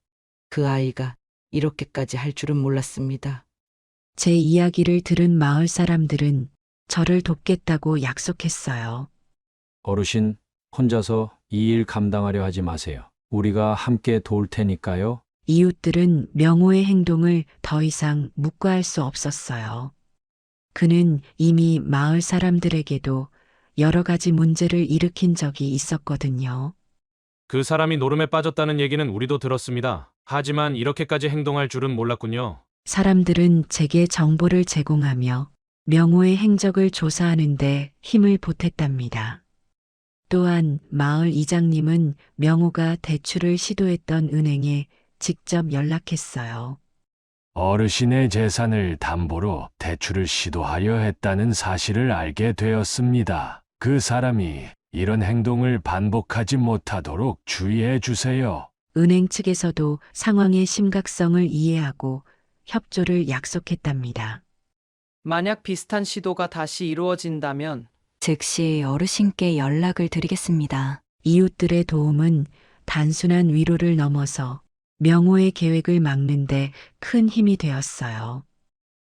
그 아이가 이렇게까지 할 줄은 몰랐습니다. 제 이야기를 들은 마을 사람들은 저를 돕겠다고 약속했어요. 어르신, 혼자서 이 일 감당하려 하지 마세요. 우리가 함께 도울 테니까요. 이웃들은 명호의 행동을 더 이상 묵과할 수 없었어요. 그는 이미 마을 사람들에게도 여러 가지 문제를 일으킨 적이 있었거든요. 그 사람이 노름에 빠졌다는 얘기는 우리도 들었습니다. 하지만 이렇게까지 행동할 줄은 몰랐군요. 사람들은 제게 정보를 제공하며 명호의 행적을 조사하는데 힘을 보탰답니다. 또한 마을 이장님은 명호가 대출을 시도했던 은행에 직접 연락했어요. 어르신의 재산을 담보로 대출을 시도하려 했다는 사실을 알게 되었습니다. 그 사람이 이런 행동을 반복하지 못하도록 주의해 주세요. 은행 측에서도 상황의 심각성을 이해하고 협조를 약속했답니다. 만약 비슷한 시도가 다시 이루어진다면 즉시 어르신께 연락을 드리겠습니다. 이웃들의 도움은 단순한 위로를 넘어서 명호의 계획을 막는데 큰 힘이 되었어요.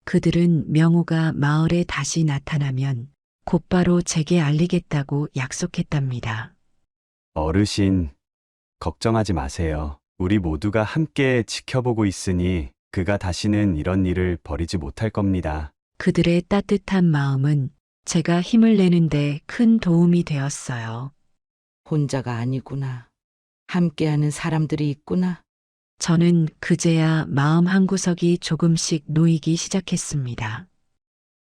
그들은 명호가 마을에 다시 나타나면 곧바로 제게 알리겠다고 약속했답니다. 어르신, 걱정하지 마세요. 우리 모두가 함께 지켜보고 있으니 그가 다시는 이런 일을 벌이지 못할 겁니다. 그들의 따뜻한 마음은 제가 힘을 내는데 큰 도움이 되었어요. 혼자가 아니구나. 함께하는 사람들이 있구나. 저는 그제야 마음 한구석이 조금씩 놓이기 시작했습니다.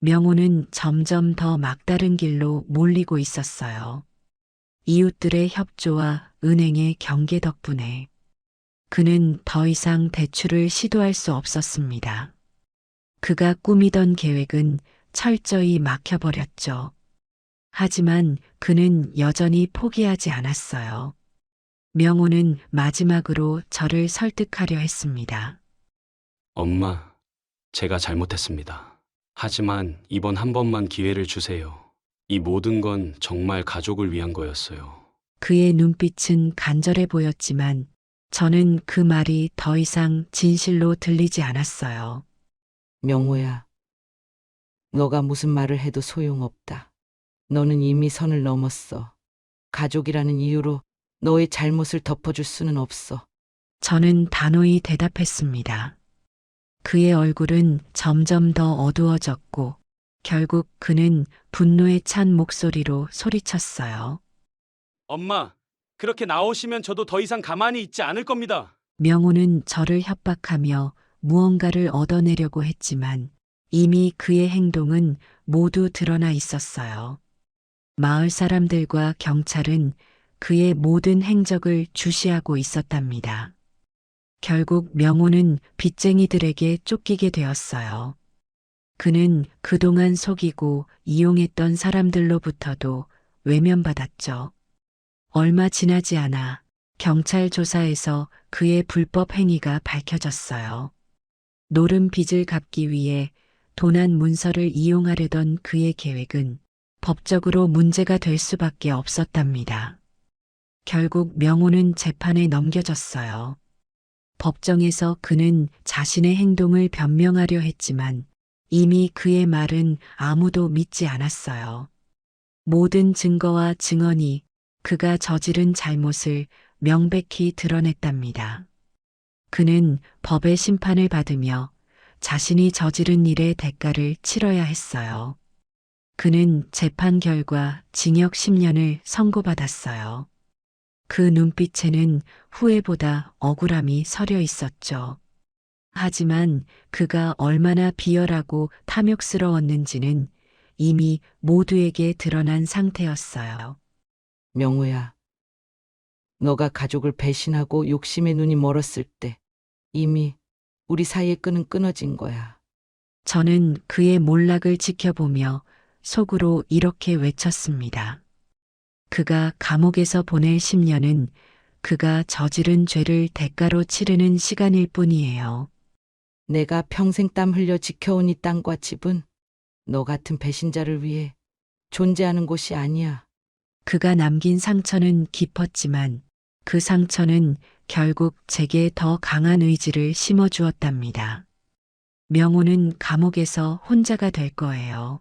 명호는 점점 더 막다른 길로 몰리고 있었어요. 이웃들의 협조와 은행의 경계 덕분에 그는 더 이상 대출을 시도할 수 없었습니다. 그가 꾸미던 계획은 철저히 막혀버렸죠. 하지만 그는 여전히 포기하지 않았어요. 명호는 마지막으로 저를 설득하려 했습니다. 엄마, 제가 잘못했습니다. 하지만 이번 한 번만 기회를 주세요. 이 모든 건 정말 가족을 위한 거였어요. 그의 눈빛은 간절해 보였지만 저는 그 말이 더 이상 진실로 들리지 않았어요. 명호야, 너가 무슨 말을 해도 소용없다. 너는 이미 선을 넘었어. 가족이라는 이유로 너의 잘못을 덮어줄 수는 없어. 저는 단호히 대답했습니다. 그의 얼굴은 점점 더 어두워졌고 결국 그는 분노에 찬 목소리로 소리쳤어요. 엄마, 그렇게 나오시면 저도 더 이상 가만히 있지 않을 겁니다. 명호는 저를 협박하며 무언가를 얻어내려고 했지만 이미 그의 행동은 모두 드러나 있었어요. 마을 사람들과 경찰은 그의 모든 행적을 주시하고 있었답니다. 결국 명호는 빚쟁이들에게 쫓기게 되었어요. 그는 그동안 속이고 이용했던 사람들로부터도 외면받았죠. 얼마 지나지 않아 경찰 조사에서 그의 불법 행위가 밝혀졌어요. 노름 빚을 갚기 위해 도난 문서를 이용하려던 그의 계획은 법적으로 문제가 될 수밖에 없었답니다. 결국 명호는 재판에 넘겨졌어요. 법정에서 그는 자신의 행동을 변명하려 했지만 이미 그의 말은 아무도 믿지 않았어요. 모든 증거와 증언이 그가 저지른 잘못을 명백히 드러냈답니다. 그는 법의 심판을 받으며 자신이 저지른 일의 대가를 치러야 했어요. 그는 재판 결과 징역 10년을 선고받았어요. 그 눈빛에는 후회보다 억울함이 서려 있었죠. 하지만 그가 얼마나 비열하고 탐욕스러웠는지는 이미 모두에게 드러난 상태였어요. 명호야, 너가 가족을 배신하고 욕심의 눈이 멀었을 때 이미 우리 사이의 끈은 끊어진 거야. 저는 그의 몰락을 지켜보며 속으로 이렇게 외쳤습니다. 그가 감옥에서 보낼 10년은 그가 저지른 죄를 대가로 치르는 시간일 뿐이에요. 내가 평생 땀 흘려 지켜온 이 땅과 집은 너 같은 배신자를 위해 존재하는 곳이 아니야. 그가 남긴 상처는 깊었지만 그 상처는 결국 제게 더 강한 의지를 심어주었답니다. 명호는 감옥에서 혼자가 될 거예요.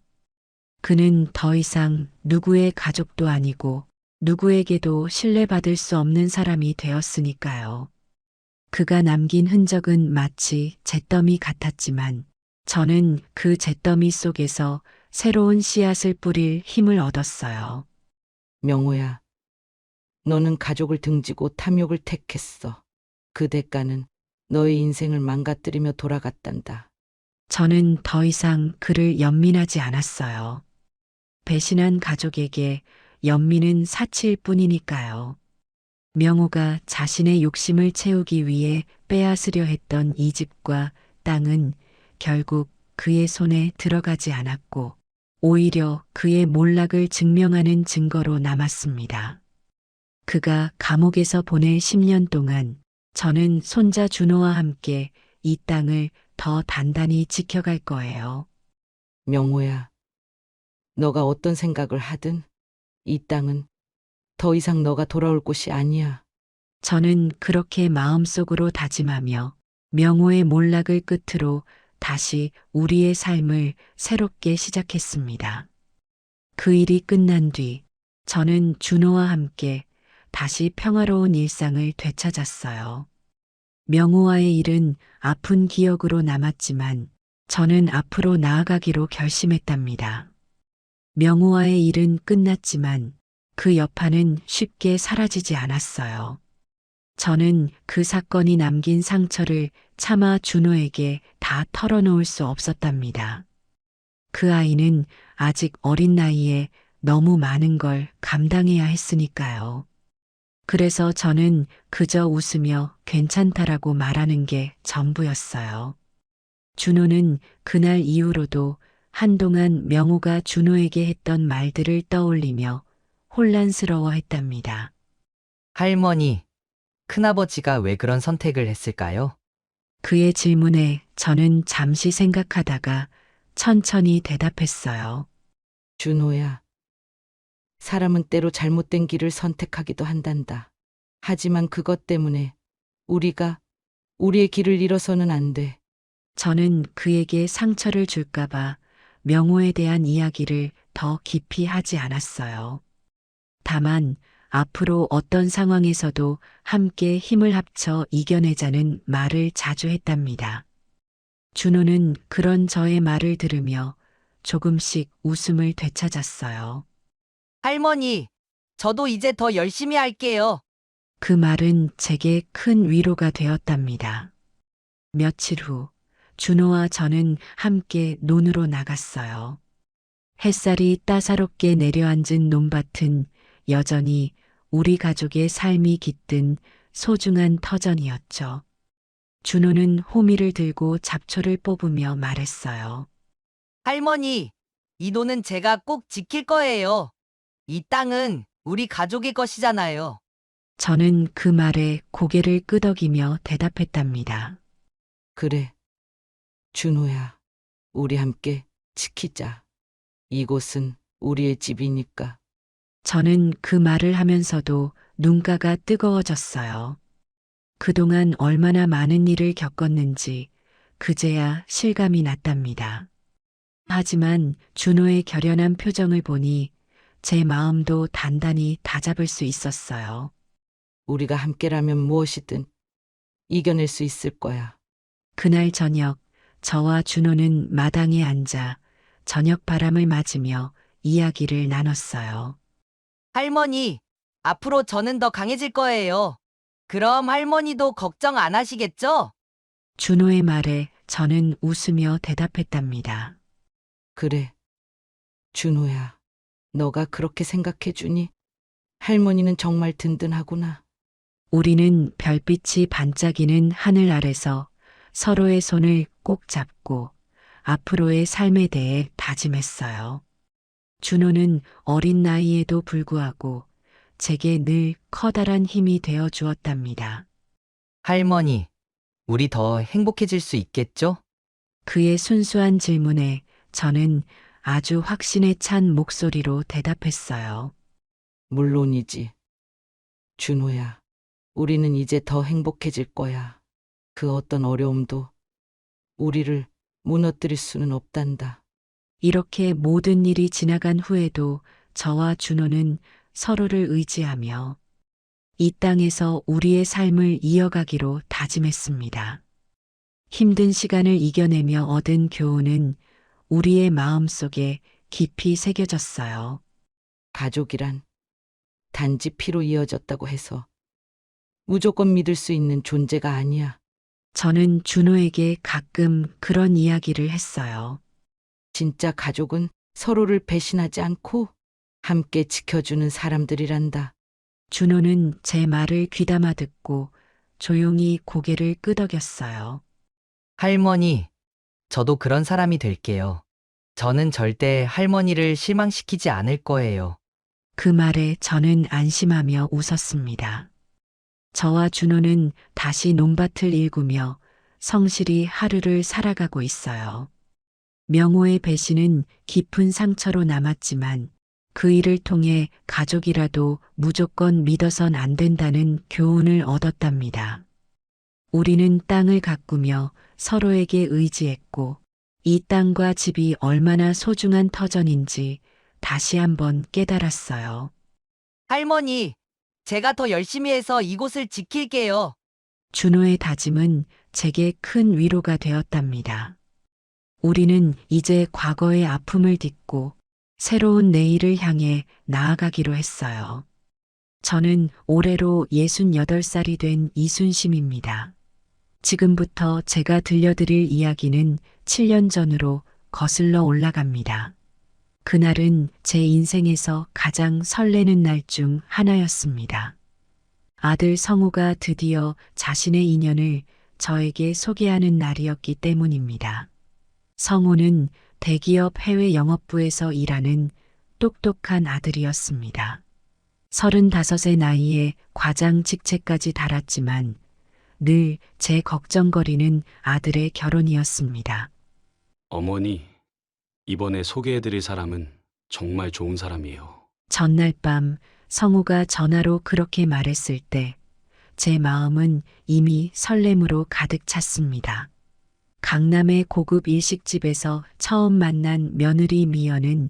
그는 더 이상 누구의 가족도 아니고 누구에게도 신뢰받을 수 없는 사람이 되었으니까요. 그가 남긴 흔적은 마치 잿더미 같았지만 저는 그 잿더미 속에서 새로운 씨앗을 뿌릴 힘을 얻었어요. 명호야, 너는 가족을 등지고 탐욕을 택했어. 그 대가는 너의 인생을 망가뜨리며 돌아갔단다. 저는 더 이상 그를 연민하지 않았어요. 배신한 가족에게 연민은 사치일 뿐이니까요. 명호가 자신의 욕심을 채우기 위해 빼앗으려 했던 이 집과 땅은 결국 그의 손에 들어가지 않았고 오히려 그의 몰락을 증명하는 증거로 남았습니다. 그가 감옥에서 보낼 10년 동안 저는 손자 준호와 함께 이 땅을 더 단단히 지켜갈 거예요. 명호야, 너가 어떤 생각을 하든 이 땅은 더 이상 너가 돌아올 곳이 아니야. 저는 그렇게 마음속으로 다짐하며 명호의 몰락을 끝으로 다시 우리의 삶을 새롭게 시작했습니다. 그 일이 끝난 뒤 저는 준호와 함께 다시 평화로운 일상을 되찾았어요. 명호와의 일은 아픈 기억으로 남았지만 저는 앞으로 나아가기로 결심했답니다. 명호와의 일은 끝났지만 그 여파는 쉽게 사라지지 않았어요. 저는 그 사건이 남긴 상처를 차마 준호에게 다 털어놓을 수 없었답니다. 그 아이는 아직 어린 나이에 너무 많은 걸 감당해야 했으니까요. 그래서 저는 그저 웃으며 괜찮다라고 말하는 게 전부였어요. 준호는 그날 이후로도 한동안 명호가 준호에게 했던 말들을 떠올리며 혼란스러워했답니다. 할머니, 큰아버지가 왜 그런 선택을 했을까요? 그의 질문에 저는 잠시 생각하다가 천천히 대답했어요. 준호야, 사람은 때로 잘못된 길을 선택하기도 한단다. 하지만 그것 때문에 우리가 우리의 길을 잃어서는 안 돼. 저는 그에게 상처를 줄까봐 명호에 대한 이야기를 더 깊이 하지 않았어요. 다만 앞으로 어떤 상황에서도 함께 힘을 합쳐 이겨내자는 말을 자주 했답니다. 준호는 그런 저의 말을 들으며 조금씩 웃음을 되찾았어요. 할머니, 저도 이제 더 열심히 할게요. 그 말은 제게 큰 위로가 되었답니다. 며칠 후 준호와 저는 함께 논으로 나갔어요. 햇살이 따사롭게 내려앉은 논밭은 여전히 우리 가족의 삶이 깃든 소중한 터전이었죠. 준호는 호미를 들고 잡초를 뽑으며 말했어요. 할머니, 이 돈은 제가 꼭 지킬 거예요. 이 땅은 우리 가족의 것이잖아요. 저는 그 말에 고개를 끄덕이며 대답했답니다. 그래, 준호야, 우리 함께 지키자. 이곳은 우리의 집이니까. 저는 그 말을 하면서도 눈가가 뜨거워졌어요. 그동안 얼마나 많은 일을 겪었는지 그제야 실감이 났답니다. 하지만 준호의 결연한 표정을 보니 제 마음도 단단히 다잡을 수 있었어요. 우리가 함께라면 무엇이든 이겨낼 수 있을 거야. 그날 저녁 저와 준호는 마당에 앉아 저녁 바람을 맞으며 이야기를 나눴어요. 할머니, 앞으로 저는 더 강해질 거예요. 그럼 할머니도 걱정 안 하시겠죠? 준호의 말에 저는 웃으며 대답했답니다. 그래, 준호야, 너가 그렇게 생각해 주니 할머니는 정말 든든하구나. 우리는 별빛이 반짝이는 하늘 아래서 서로의 손을 꼭 잡고 앞으로의 삶에 대해 다짐했어요. 준호는 어린 나이에도 불구하고 제게 늘 커다란 힘이 되어 주었답니다. 할머니, 우리 더 행복해질 수 있겠죠? 그의 순수한 질문에 저는 아주 확신에 찬 목소리로 대답했어요. 물론이지. 준호야, 우리는 이제 더 행복해질 거야. 그 어떤 어려움도 우리를 무너뜨릴 수는 없단다. 이렇게 모든 일이 지나간 후에도 저와 준호는 서로를 의지하며 이 땅에서 우리의 삶을 이어가기로 다짐했습니다. 힘든 시간을 이겨내며 얻은 교훈은 우리의 마음속에 깊이 새겨졌어요. 가족이란 단지 피로 이어졌다고 해서 무조건 믿을 수 있는 존재가 아니야. 저는 준호에게 가끔 그런 이야기를 했어요. 진짜 가족은 서로를 배신하지 않고 함께 지켜주는 사람들이란다. 준호는 제 말을 귀담아 듣고 조용히 고개를 끄덕였어요. 할머니, 저도 그런 사람이 될게요. 저는 절대 할머니를 실망시키지 않을 거예요. 그 말에 저는 안심하며 웃었습니다. 저와 준호는 다시 논밭을 일구며 성실히 하루를 살아가고 있어요. 명호의 배신은 깊은 상처로 남았지만 그 일을 통해 가족이라도 무조건 믿어선 안 된다는 교훈을 얻었답니다. 우리는 땅을 가꾸며 서로에게 의지했고 이 땅과 집이 얼마나 소중한 터전인지 다시 한번 깨달았어요. 할머니, 제가 더 열심히 해서 이곳을 지킬게요. 준호의 다짐은 제게 큰 위로가 되었답니다. 우리는 이제 과거의 아픔을 딛고 새로운 내일을 향해 나아가기로 했어요. 저는 올해로 68살이 된 이순심입니다. 지금부터 제가 들려드릴 이야기는 7년 전으로 거슬러 올라갑니다. 그날은 제 인생에서 가장 설레는 날 중 하나였습니다. 아들 성우가 드디어 자신의 인연을 저에게 소개하는 날이었기 때문입니다. 성우는 대기업 해외 영업부에서 일하는 똑똑한 아들이었습니다. 35의 나이에 과장 직책까지 달았지만 늘 제 걱정거리는 아들의 결혼이었습니다. 어머니, 이번에 소개해드릴 사람은 정말 좋은 사람이에요. 전날 밤 성우가 전화로 그렇게 말했을 때 제 마음은 이미 설렘으로 가득 찼습니다. 강남의 고급 일식집에서 처음 만난 며느리 미연은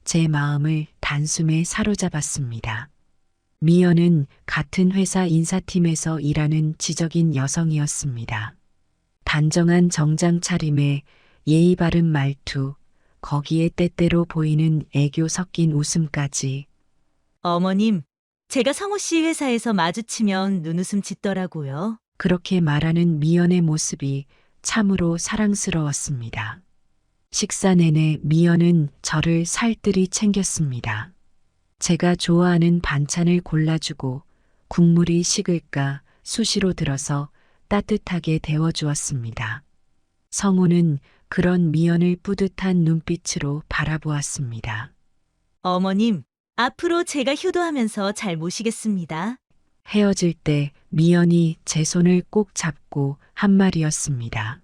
제 마음을 단숨에 사로잡았습니다. 미연은 같은 회사 인사팀에서 일하는 지적인 여성이었습니다. 단정한 정장 차림에 예의 바른 말투, 거기에 때때로 보이는 애교 섞인 웃음까지. 어머님, 제가 성우 씨 회사에서 마주치면 눈웃음 짓더라고요. 그렇게 말하는 미연의 모습이 참으로 사랑스러웠습니다. 식사 내내 미연은 저를 살뜰히 챙겼습니다. 제가 좋아하는 반찬을 골라주고 국물이 식을까 수시로 들어서 따뜻하게 데워주었습니다. 성우는 그런 미연을 뿌듯한 눈빛으로 바라보았습니다. 어머님, 앞으로 제가 효도하면서 잘 모시겠습니다. 헤어질 때 미연이 제 손을 꼭 잡고 한 말이었습니다.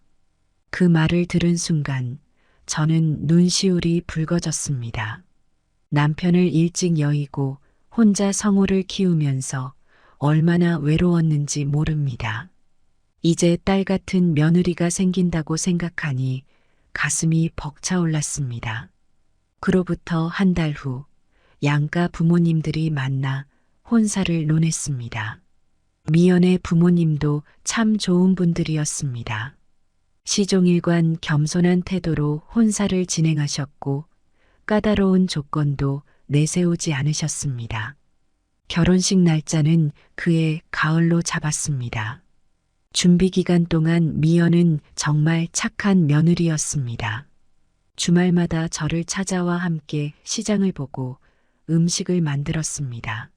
그 말을 들은 순간 저는 눈시울이 붉어졌습니다. 남편을 일찍 여의고 혼자 성우를 키우면서 얼마나 외로웠는지 모릅니다. 이제 딸 같은 며느리가 생긴다고 생각하니 가슴이 벅차올랐습니다. 그로부터 한 달 후 양가 부모님들이 만나 혼사를 논했습니다. 미연의 부모님도 참 좋은 분들이었습니다. 시종일관 겸손한 태도로 혼사를 진행하셨고 까다로운 조건도 내세우지 않으셨습니다. 결혼식 날짜는 그해 가을로 잡았습니다. 준비 기간 동안 미연은 정말 착한 며느리였습니다. 주말마다 저를 찾아와 함께 시장을 보고 음식을 만들었습니다.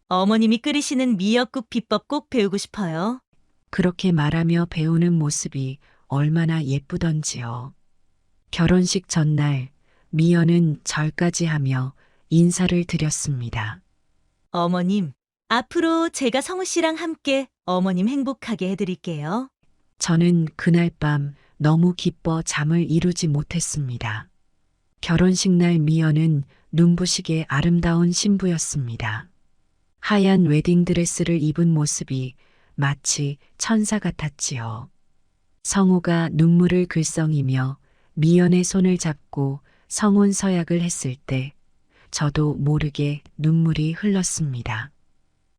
어머님이 끓이시는 미역국 비법 꼭 배우고 싶어요. 그렇게 말하며 배우는 모습이 얼마나 예쁘던지요. 결혼식 전날 미연은 절까지 하며 인사를 드렸습니다. 어머님, 앞으로 제가 성우 씨랑 함께 어머님 행복하게 해드릴게요. 저는 그날 밤 너무 기뻐 잠을 이루지 못했습니다. 결혼식 날 미연은 눈부시게 아름다운 신부였습니다. 하얀 웨딩드레스를 입은 모습이 마치 천사 같았지요. 성우가 눈물을 글썽이며 미연의 손을 잡고 성혼 서약을 했을 때 저도 모르게 눈물이 흘렀습니다.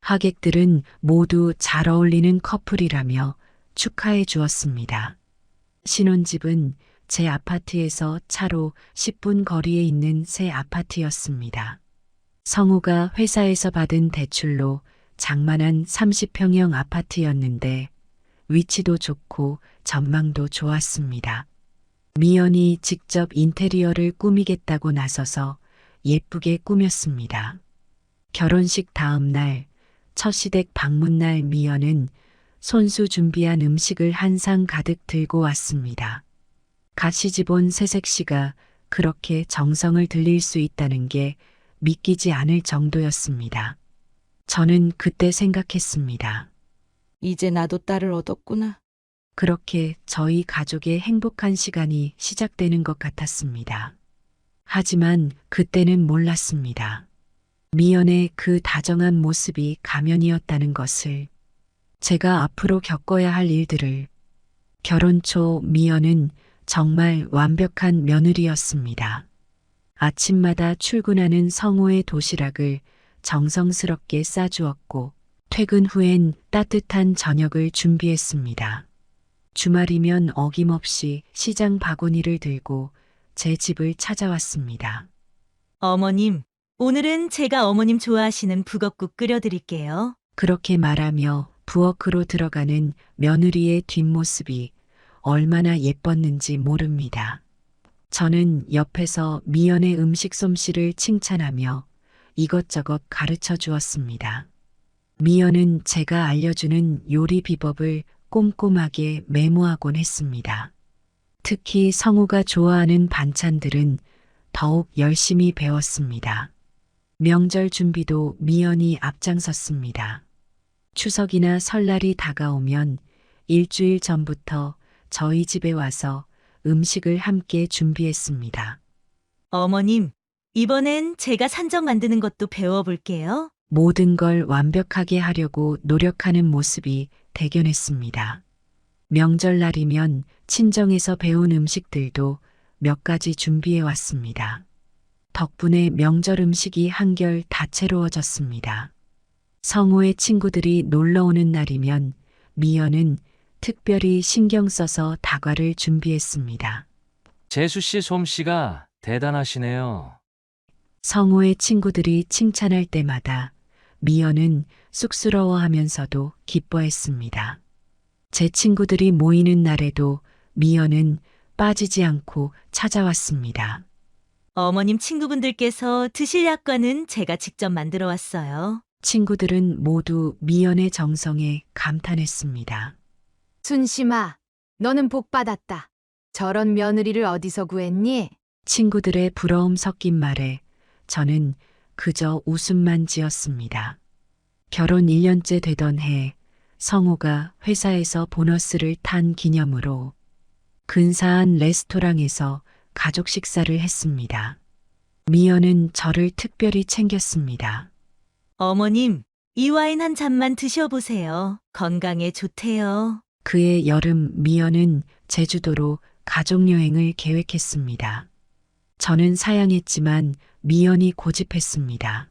하객들은 모두 잘 어울리는 커플이라며 축하해 주었습니다. 신혼집은 제 아파트에서 차로 10분 거리에 있는 새 아파트였습니다. 성우가 회사에서 받은 대출로 장만한 30평형 아파트였는데 위치도 좋고 전망도 좋았습니다. 미연이 직접 인테리어를 꾸미겠다고 나서서 예쁘게 꾸몄습니다. 결혼식 다음 날, 첫 시댁 방문 날 미연은 손수 준비한 음식을 한 상 가득 들고 왔습니다. 갓 시집온 새색 씨가 그렇게 정성을 들일 수 있다는 게 믿기지 않을 정도였습니다. 저는 그때 생각했습니다. 이제 나도 딸을 얻었구나. 그렇게 저희 가족의 행복한 시간이 시작되는 것 같았습니다. 하지만 그때는 몰랐습니다. 미연의 그 다정한 모습이 가면이었다는 것을, 제가 앞으로 겪어야 할 일들을. 결혼 초 미연은 정말 완벽한 며느리였습니다. 아침마다 출근하는 성우의 도시락을 정성스럽게 싸주었고 퇴근 후엔 따뜻한 저녁을 준비했습니다. 주말이면 어김없이 시장 바구니를 들고 제 집을 찾아왔습니다. 어머님, 오늘은 제가 어머님 좋아하시는 북엇국 끓여드릴게요. 그렇게 말하며 부엌으로 들어가는 며느리의 뒷모습이 얼마나 예뻤는지 모릅니다. 저는 옆에서 미연의 음식 솜씨를 칭찬하며 이것저것 가르쳐 주었습니다. 미연은 제가 알려주는 요리 비법을 꼼꼼하게 메모하곤 했습니다. 특히 성우가 좋아하는 반찬들은 더욱 열심히 배웠습니다. 명절 준비도 미연이 앞장섰습니다. 추석이나 설날이 다가오면 일주일 전부터 저희 집에 와서 음식을 함께 준비했습니다. 어머님, 이번엔 제가 산적 만드는 것도 배워볼게요. 모든 걸 완벽하게 하려고 노력하는 모습이 대견했습니다. 명절날이면 친정에서 배운 음식들도 몇 가지 준비해 왔습니다. 덕분에 명절 음식이 한결 다채로워졌습니다. 성우의 친구들이 놀러 오는 날이면 미연은 특별히 신경 써서 다과를 준비했습니다. 재수 씨 솜씨가 대단하시네요. 성우의 친구들이 칭찬할 때마다 미연은 쑥스러워하면서도 기뻐했습니다. 제 친구들이 모이는 날에도 미연은 빠지지 않고 찾아왔습니다. 어머님 친구분들께서 드실 약과는 제가 직접 만들어 왔어요. 친구들은 모두 미연의 정성에 감탄했습니다. 순심아, 너는 복 받았다. 저런 며느리를 어디서 구했니? 친구들의 부러움 섞인 말에 저는 그저 웃음만 지었습니다. 결혼 1년째 되던 해 성우가 회사에서 보너스를 탄 기념으로 근사한 레스토랑에서 가족 식사를 했습니다. 미연은 저를 특별히 챙겼습니다. 어머님, 이 와인 한 잔만 드셔보세요. 건강에 좋대요. 그해 여름 미연은 제주도로 가족여행을 계획했습니다. 저는 사양했지만 미연이 고집했습니다.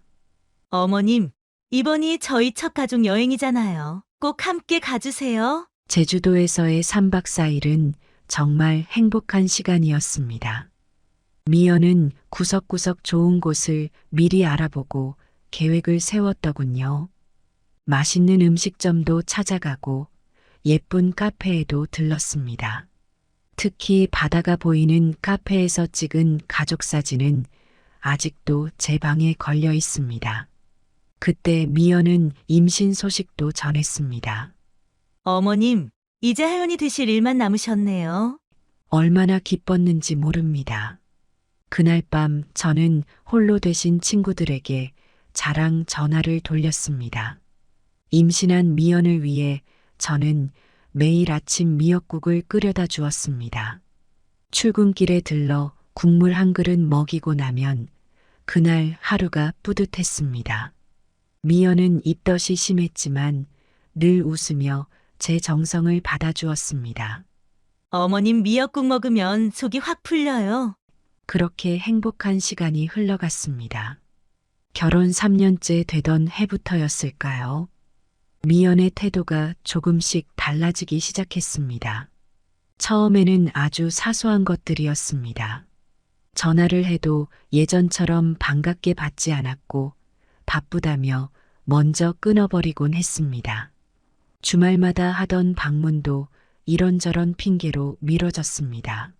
어머님, 이번이 저희 첫 가족 여행이잖아요. 꼭 함께 가주세요. 제주도에서의 3박 4일은 정말 행복한 시간이었습니다. 미연은 구석구석 좋은 곳을 미리 알아보고 계획을 세웠더군요. 맛있는 음식점도 찾아가고 예쁜 카페에도 들렀습니다. 특히 바다가 보이는 카페에서 찍은 가족 사진은 아직도 제 방에 걸려 있습니다. 그때 미연은 임신 소식도 전했습니다. 어머님, 이제 할머니 되실 일만 남으셨네요. 얼마나 기뻤는지 모릅니다. 그날 밤 저는 홀로 되신 친구들에게 자랑 전화를 돌렸습니다. 임신한 미연을 위해 저는 매일 아침 미역국을 끓여다 주었습니다. 출근길에 들러 국물 한 그릇 먹이고 나면 그날 하루가 뿌듯했습니다. 미연은 입덧이 심했지만 늘 웃으며 제 정성을 받아주었습니다. 어머님 미역국 먹으면 속이 확 풀려요. 그렇게 행복한 시간이 흘러갔습니다. 결혼 3년째 되던 해부터였을까요? 미연의 태도가 조금씩 달라지기 시작했습니다. 처음에는 아주 사소한 것들이었습니다. 전화를 해도 예전처럼 반갑게 받지 않았고 바쁘다며 먼저 끊어버리곤 했습니다. 주말마다 하던 방문도 이런저런 핑계로 미뤄졌습니다.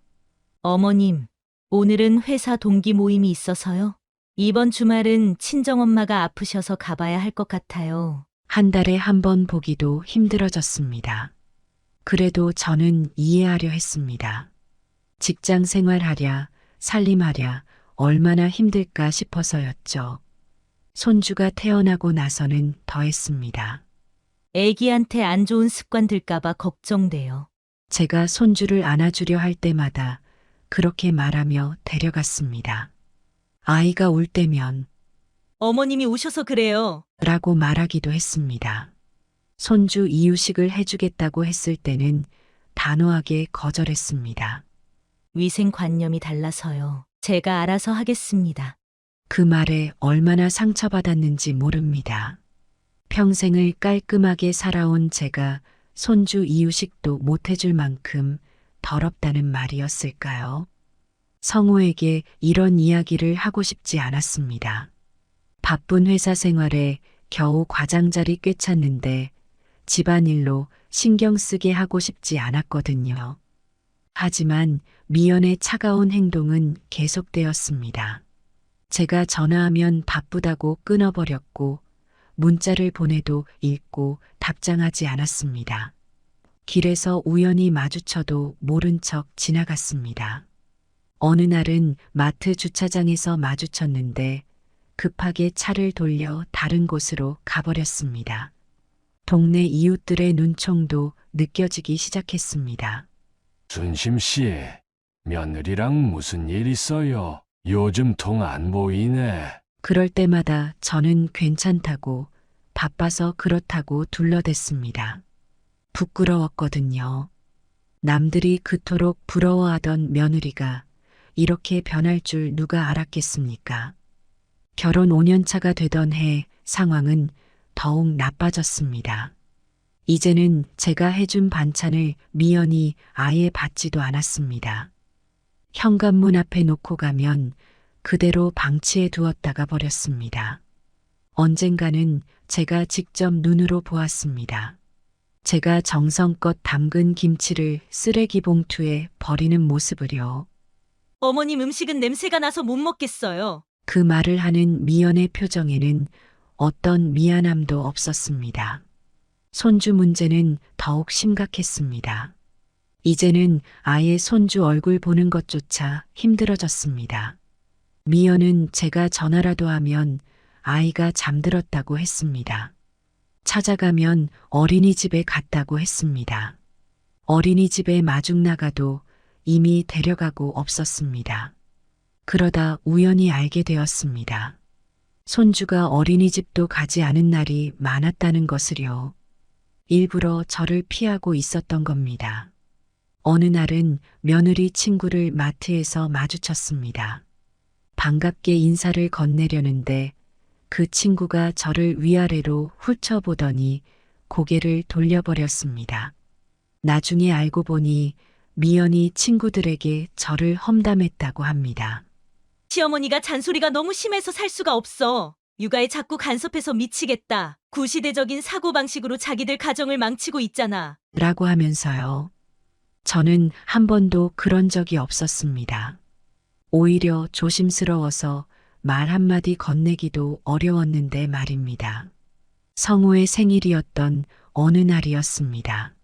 어머님, 오늘은 회사 동기 모임이 있어서요. 이번 주말은 친정엄마가 아프셔서 가봐야 할 것 같아요. 한 달에 한 번 보기도 힘들어졌습니다. 그래도 저는 이해하려 했습니다. 직장 생활하랴, 살림하랴, 얼마나 힘들까 싶어서였죠. 손주가 태어나고 나서는 더했습니다. 애기한테 안 좋은 습관 들까봐 걱정돼요. 제가 손주를 안아주려 할 때마다 그렇게 말하며 데려갔습니다. 아이가 울 때면 어머님이 오셔서 그래요. 라고 말하기도 했습니다. 손주 이유식을 해주겠다고 했을 때는 단호하게 거절했습니다. 위생관념이 달라서요. 제가 알아서 하겠습니다. 그 말에 얼마나 상처받았는지 모릅니다. 평생을 깔끔하게 살아온 제가 손주 이유식도 못해줄 만큼 더럽다는 말이었을까요? 성우에게 이런 이야기를 하고 싶지 않았습니다. 바쁜 회사 생활에 겨우 과장자리 꿰찼는데 집안일로 신경 쓰게 하고 싶지 않았거든요. 하지만 미연의 차가운 행동은 계속되었습니다. 제가 전화하면 바쁘다고 끊어버렸고 문자를 보내도 읽고 답장하지 않았습니다. 길에서 우연히 마주쳐도 모른 척 지나갔습니다. 어느 날은 마트 주차장에서 마주쳤는데 급하게 차를 돌려 다른 곳으로 가버렸습니다. 동네 이웃들의 눈총도 느껴지기 시작했습니다. 순심 씨, 며느리랑 무슨 일 있어요? 요즘 통 안 보이네. 그럴 때마다 저는 괜찮다고 바빠서 그렇다고 둘러댔습니다. 부끄러웠거든요. 남들이 그토록 부러워하던 며느리가 이렇게 변할 줄 누가 알았겠습니까? 결혼 5년 차가 되던 해 상황은 더욱 나빠졌습니다. 이제는 제가 해준 반찬을 미연이 아예 받지도 않았습니다. 현관문 앞에 놓고 가면 그대로 방치해 두었다가 버렸습니다. 언젠가는 제가 직접 눈으로 보았습니다. 제가 정성껏 담근 김치를 쓰레기 봉투에 버리는 모습을요. 어머님 음식은 냄새가 나서 못 먹겠어요. 그 말을 하는 미연의 표정에는 어떤 미안함도 없었습니다. 손주 문제는 더욱 심각했습니다. 이제는 아예 손주 얼굴 보는 것조차 힘들어졌습니다. 미연은 제가 전화라도 하면 아이가 잠들었다고 했습니다. 찾아가면 어린이집에 갔다고 했습니다. 어린이집에 마중 나가도 이미 데려가고 없었습니다. 그러다 우연히 알게 되었습니다. 손주가 어린이집도 가지 않은 날이 많았다는 것을요. 일부러 저를 피하고 있었던 겁니다. 어느 날은 며느리 친구를 마트에서 마주쳤습니다. 반갑게 인사를 건네려는데 그 친구가 저를 위아래로 훑어보더니 고개를 돌려버렸습니다. 나중에 알고 보니 미연이 친구들에게 저를 험담했다고 합니다. 시어머니가 잔소리가 너무 심해서 살 수가 없어. 육아에 자꾸 간섭해서 미치겠다. 구시대적인 사고방식으로 자기들 가정을 망치고 있잖아. 라고 하면서요. 저는 한 번도 그런 적이 없었습니다. 오히려 조심스러워서 말 한마디 건네기도 어려웠는데 말입니다. 성우의 생일이었던 어느 날이었습니다.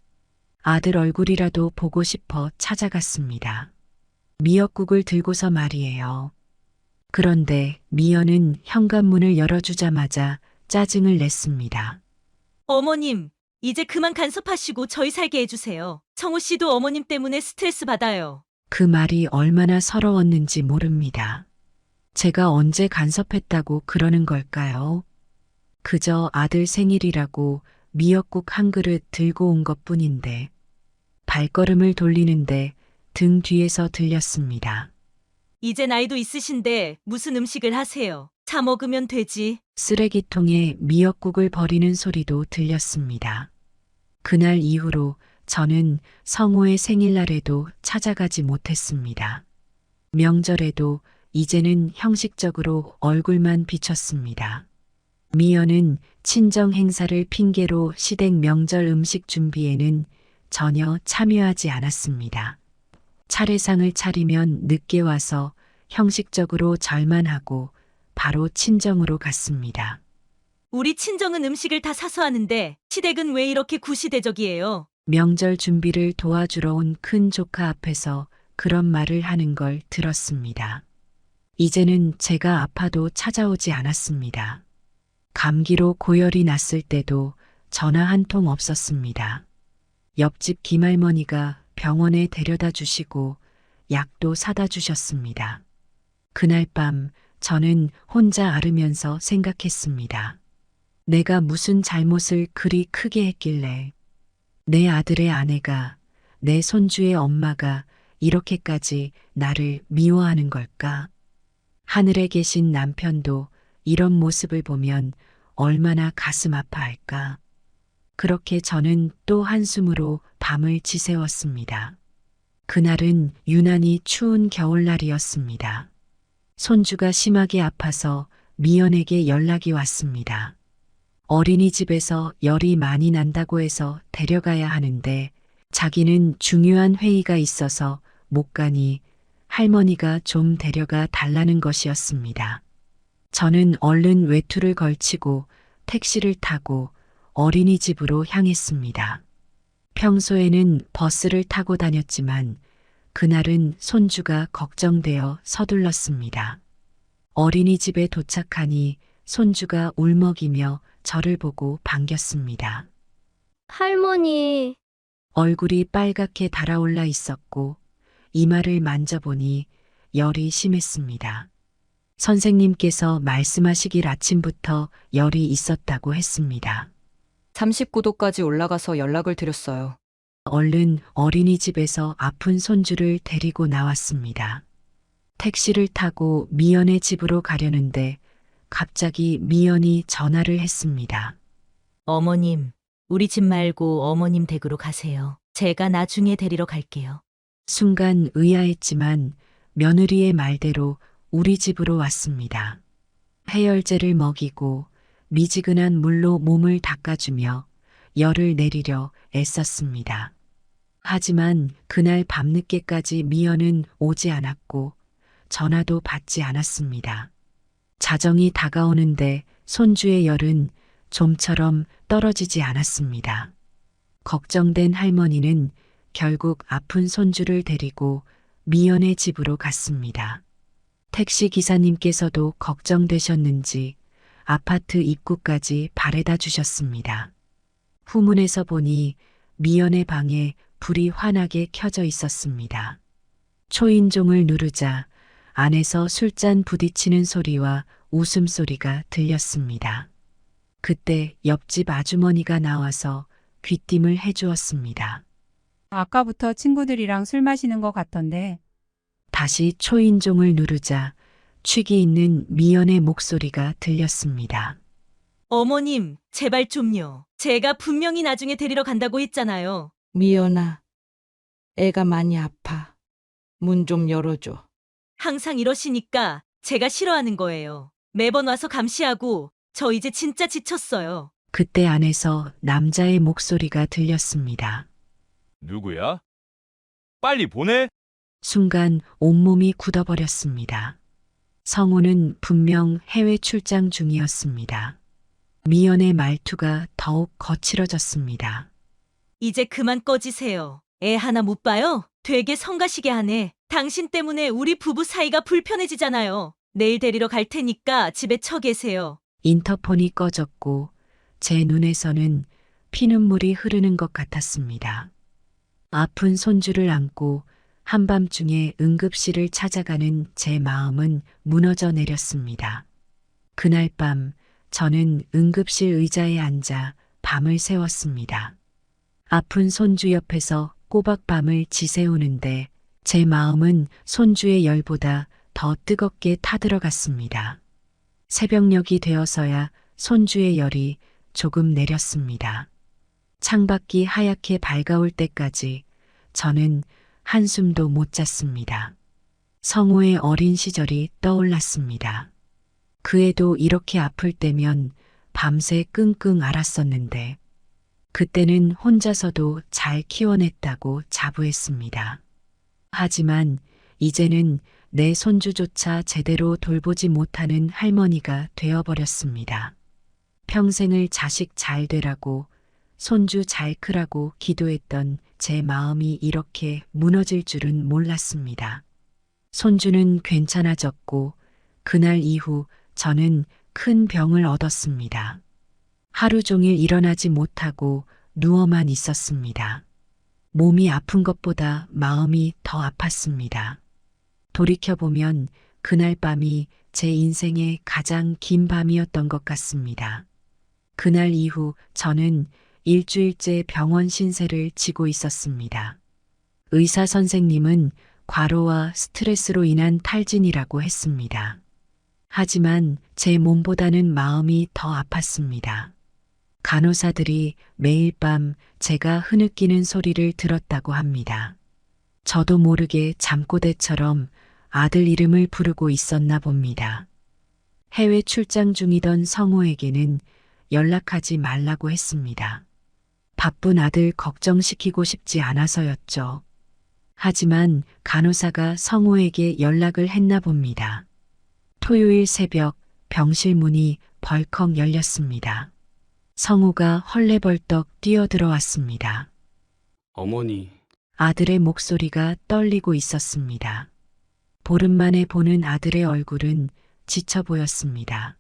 아들 얼굴이라도 보고 싶어 찾아갔습니다. 미역국을 들고서 말이에요. 그런데 미연은 현관문을 열어주자마자 짜증을 냈습니다. 어머님, 이제 그만 간섭하시고 저희 살게 해주세요. 성우 씨도 어머님 때문에 스트레스 받아요. 그 말이 얼마나 서러웠는지 모릅니다. 제가 언제 간섭했다고 그러는 걸까요? 그저 아들 생일이라고 미역국 한 그릇 들고 온 것뿐인데 발걸음을 돌리는데 등 뒤에서 들렸습니다. 이제 나이도 있으신데 무슨 음식을 하세요? 사 먹으면 되지. 쓰레기통에 미역국을 버리는 소리도 들렸습니다. 그날 이후로 저는 성호의 생일날에도 찾아가지 못했습니다. 명절에도 이제는 형식적으로 얼굴만 비쳤습니다. 미연은 친정 행사를 핑계로 시댁 명절 음식 준비에는 전혀 참여하지 않았습니다. 차례상을 차리면 늦게 와서 형식적으로 절만 하고 바로 친정으로 갔습니다. 우리 친정은 음식을 다 사서 하는데 시댁은 왜 이렇게 구시대적이에요? 명절 준비를 도와주러 온 큰 조카 앞에서 그런 말을 하는 걸 들었습니다. 이제는 제가 아파도 찾아오지 않았습니다. 감기로 고열이 났을 때도 전화 한 통 없었습니다. 옆집 김할머니가 병원에 데려다 주시고 약도 사다 주셨습니다. 그날 밤 저는 혼자 앓으면서 생각했습니다. 내가 무슨 잘못을 그리 크게 했길래 내 아들의 아내가, 내 손주의 엄마가 이렇게까지 나를 미워하는 걸까? 하늘에 계신 남편도 이런 모습을 보면 얼마나 가슴 아파할까? 그렇게 저는 또 한숨으로 밤을 지새웠습니다. 그날은 유난히 추운 겨울날이었습니다. 손주가 심하게 아파서 미연에게 연락이 왔습니다. 어린이집에서 열이 많이 난다고 해서 데려가야 하는데 자기는 중요한 회의가 있어서 못 가니 할머니가 좀 데려가 달라는 것이었습니다. 저는 얼른 외투를 걸치고 택시를 타고 어린이집으로 향했습니다. 평소에는 버스를 타고 다녔지만 그날은 손주가 걱정되어 서둘렀습니다. 어린이집에 도착하니 손주가 울먹이며 저를 보고 반겼습니다. 할머니, 얼굴이 빨갛게 달아올라 있었고 이마를 만져보니 열이 심했습니다. 선생님께서 말씀하시길 아침부터 열이 있었다고 했습니다. 39도까지 올라가서 연락을 드렸어요. 얼른 어린이집에서 아픈 손주를 데리고 나왔습니다. 택시를 타고 미연의 집으로 가려는데 갑자기 미연이 전화를 했습니다. 어머님, 우리 집 말고 어머님 댁으로 가세요. 제가 나중에 데리러 갈게요. 순간 의아했지만 며느리의 말대로 우리 집으로 왔습니다. 해열제를 먹이고 미지근한 물로 몸을 닦아주며 열을 내리려 애썼습니다. 하지만 그날 밤늦게까지 미연은 오지 않았고 전화도 받지 않았습니다. 자정이 다가오는데 손주의 열은 좀처럼 떨어지지 않았습니다. 걱정된 할머니는 결국 아픈 손주를 데리고 미연의 집으로 갔습니다. 택시 기사님께서도 걱정되셨는지 아파트 입구까지 바래다 주셨습니다. 후문에서 보니 미연의 방에 불이 환하게 켜져 있었습니다. 초인종을 누르자 안에서 술잔 부딪히는 소리와 웃음소리가 들렸습니다. 그때 옆집 아주머니가 나와서 귀띔을 해주었습니다. 아까부터 친구들이랑 술 마시는 것 같던데. 다시 초인종을 누르자 취기 있는 미연의 목소리가 들렸습니다. 어머님, 제발 좀요. 제가 분명히 나중에 데리러 간다고 했잖아요. 미연아, 애가 많이 아파. 문 좀 열어줘. 항상 이러시니까 제가 싫어하는 거예요. 매번 와서 감시하고 저 이제 진짜 지쳤어요. 그때 안에서 남자의 목소리가 들렸습니다. 누구야? 빨리 보내. 순간 온몸이 굳어버렸습니다. 성우는 분명 해외 출장 중이었습니다. 미연의 말투가 더욱 거칠어졌습니다. 이제 그만 꺼지세요. 애 하나 못 봐요? 되게 성가시게 하네. 당신 때문에 우리 부부 사이가 불편해지잖아요. 내일 데리러 갈 테니까 집에 처 계세요. 인터폰이 꺼졌고 제 눈에서는 피눈물이 흐르는 것 같았습니다. 아픈 손주를 안고 한밤중에 응급실을 찾아가는 제 마음은 무너져 내렸습니다. 그날 밤 저는 응급실 의자에 앉아 밤을 새웠습니다. 아픈 손주 옆에서 꼬박 밤을 지새우는데 제 마음은 손주의 열보다 더 뜨겁게 타들어갔습니다. 새벽녘이 되어서야 손주의 열이 조금 내렸습니다. 창밖이 하얗게 밝아올 때까지 저는 한숨도 못 잤습니다. 성우의 어린 시절이 떠올랐습니다. 그 애도 이렇게 아플 때면 밤새 끙끙 앓았었는데 그때는 혼자서도 잘 키워냈다고 자부했습니다. 하지만 이제는 내 손주조차 제대로 돌보지 못하는 할머니가 되어버렸습니다. 평생을 자식 잘 되라고 손주 잘 크라고 기도했던 제 마음이 이렇게 무너질 줄은 몰랐습니다. 손주는 괜찮아졌고 그날 이후 저는 큰 병을 얻었습니다. 하루 종일 일어나지 못하고 누워만 있었습니다. 몸이 아픈 것보다 마음이 더 아팠습니다. 돌이켜보면 그날 밤이 제 인생의 가장 긴 밤이었던 것 같습니다. 그날 이후 저는 일주일째 병원 신세를 지고 있었습니다. 의사 선생님은 과로와 스트레스로 인한 탈진이라고 했습니다. 하지만 제 몸보다는 마음이 더 아팠습니다. 간호사들이 매일 밤 제가 흐느끼는 소리를 들었다고 합니다. 저도 모르게 잠꼬대처럼 아들 이름을 부르고 있었나 봅니다. 해외 출장 중이던 성우에게는 연락하지 말라고 했습니다. 바쁜 아들 걱정시키고 싶지 않아서였죠. 하지만 간호사가 성우에게 연락을 했나 봅니다. 토요일 새벽 병실 문이 벌컥 열렸습니다. 성우가 헐레벌떡 뛰어들어왔습니다. 어머니, 아들의 목소리가 떨리고 있었습니다. 보름 만에 보는 아들의 얼굴은 지쳐 보였습니다.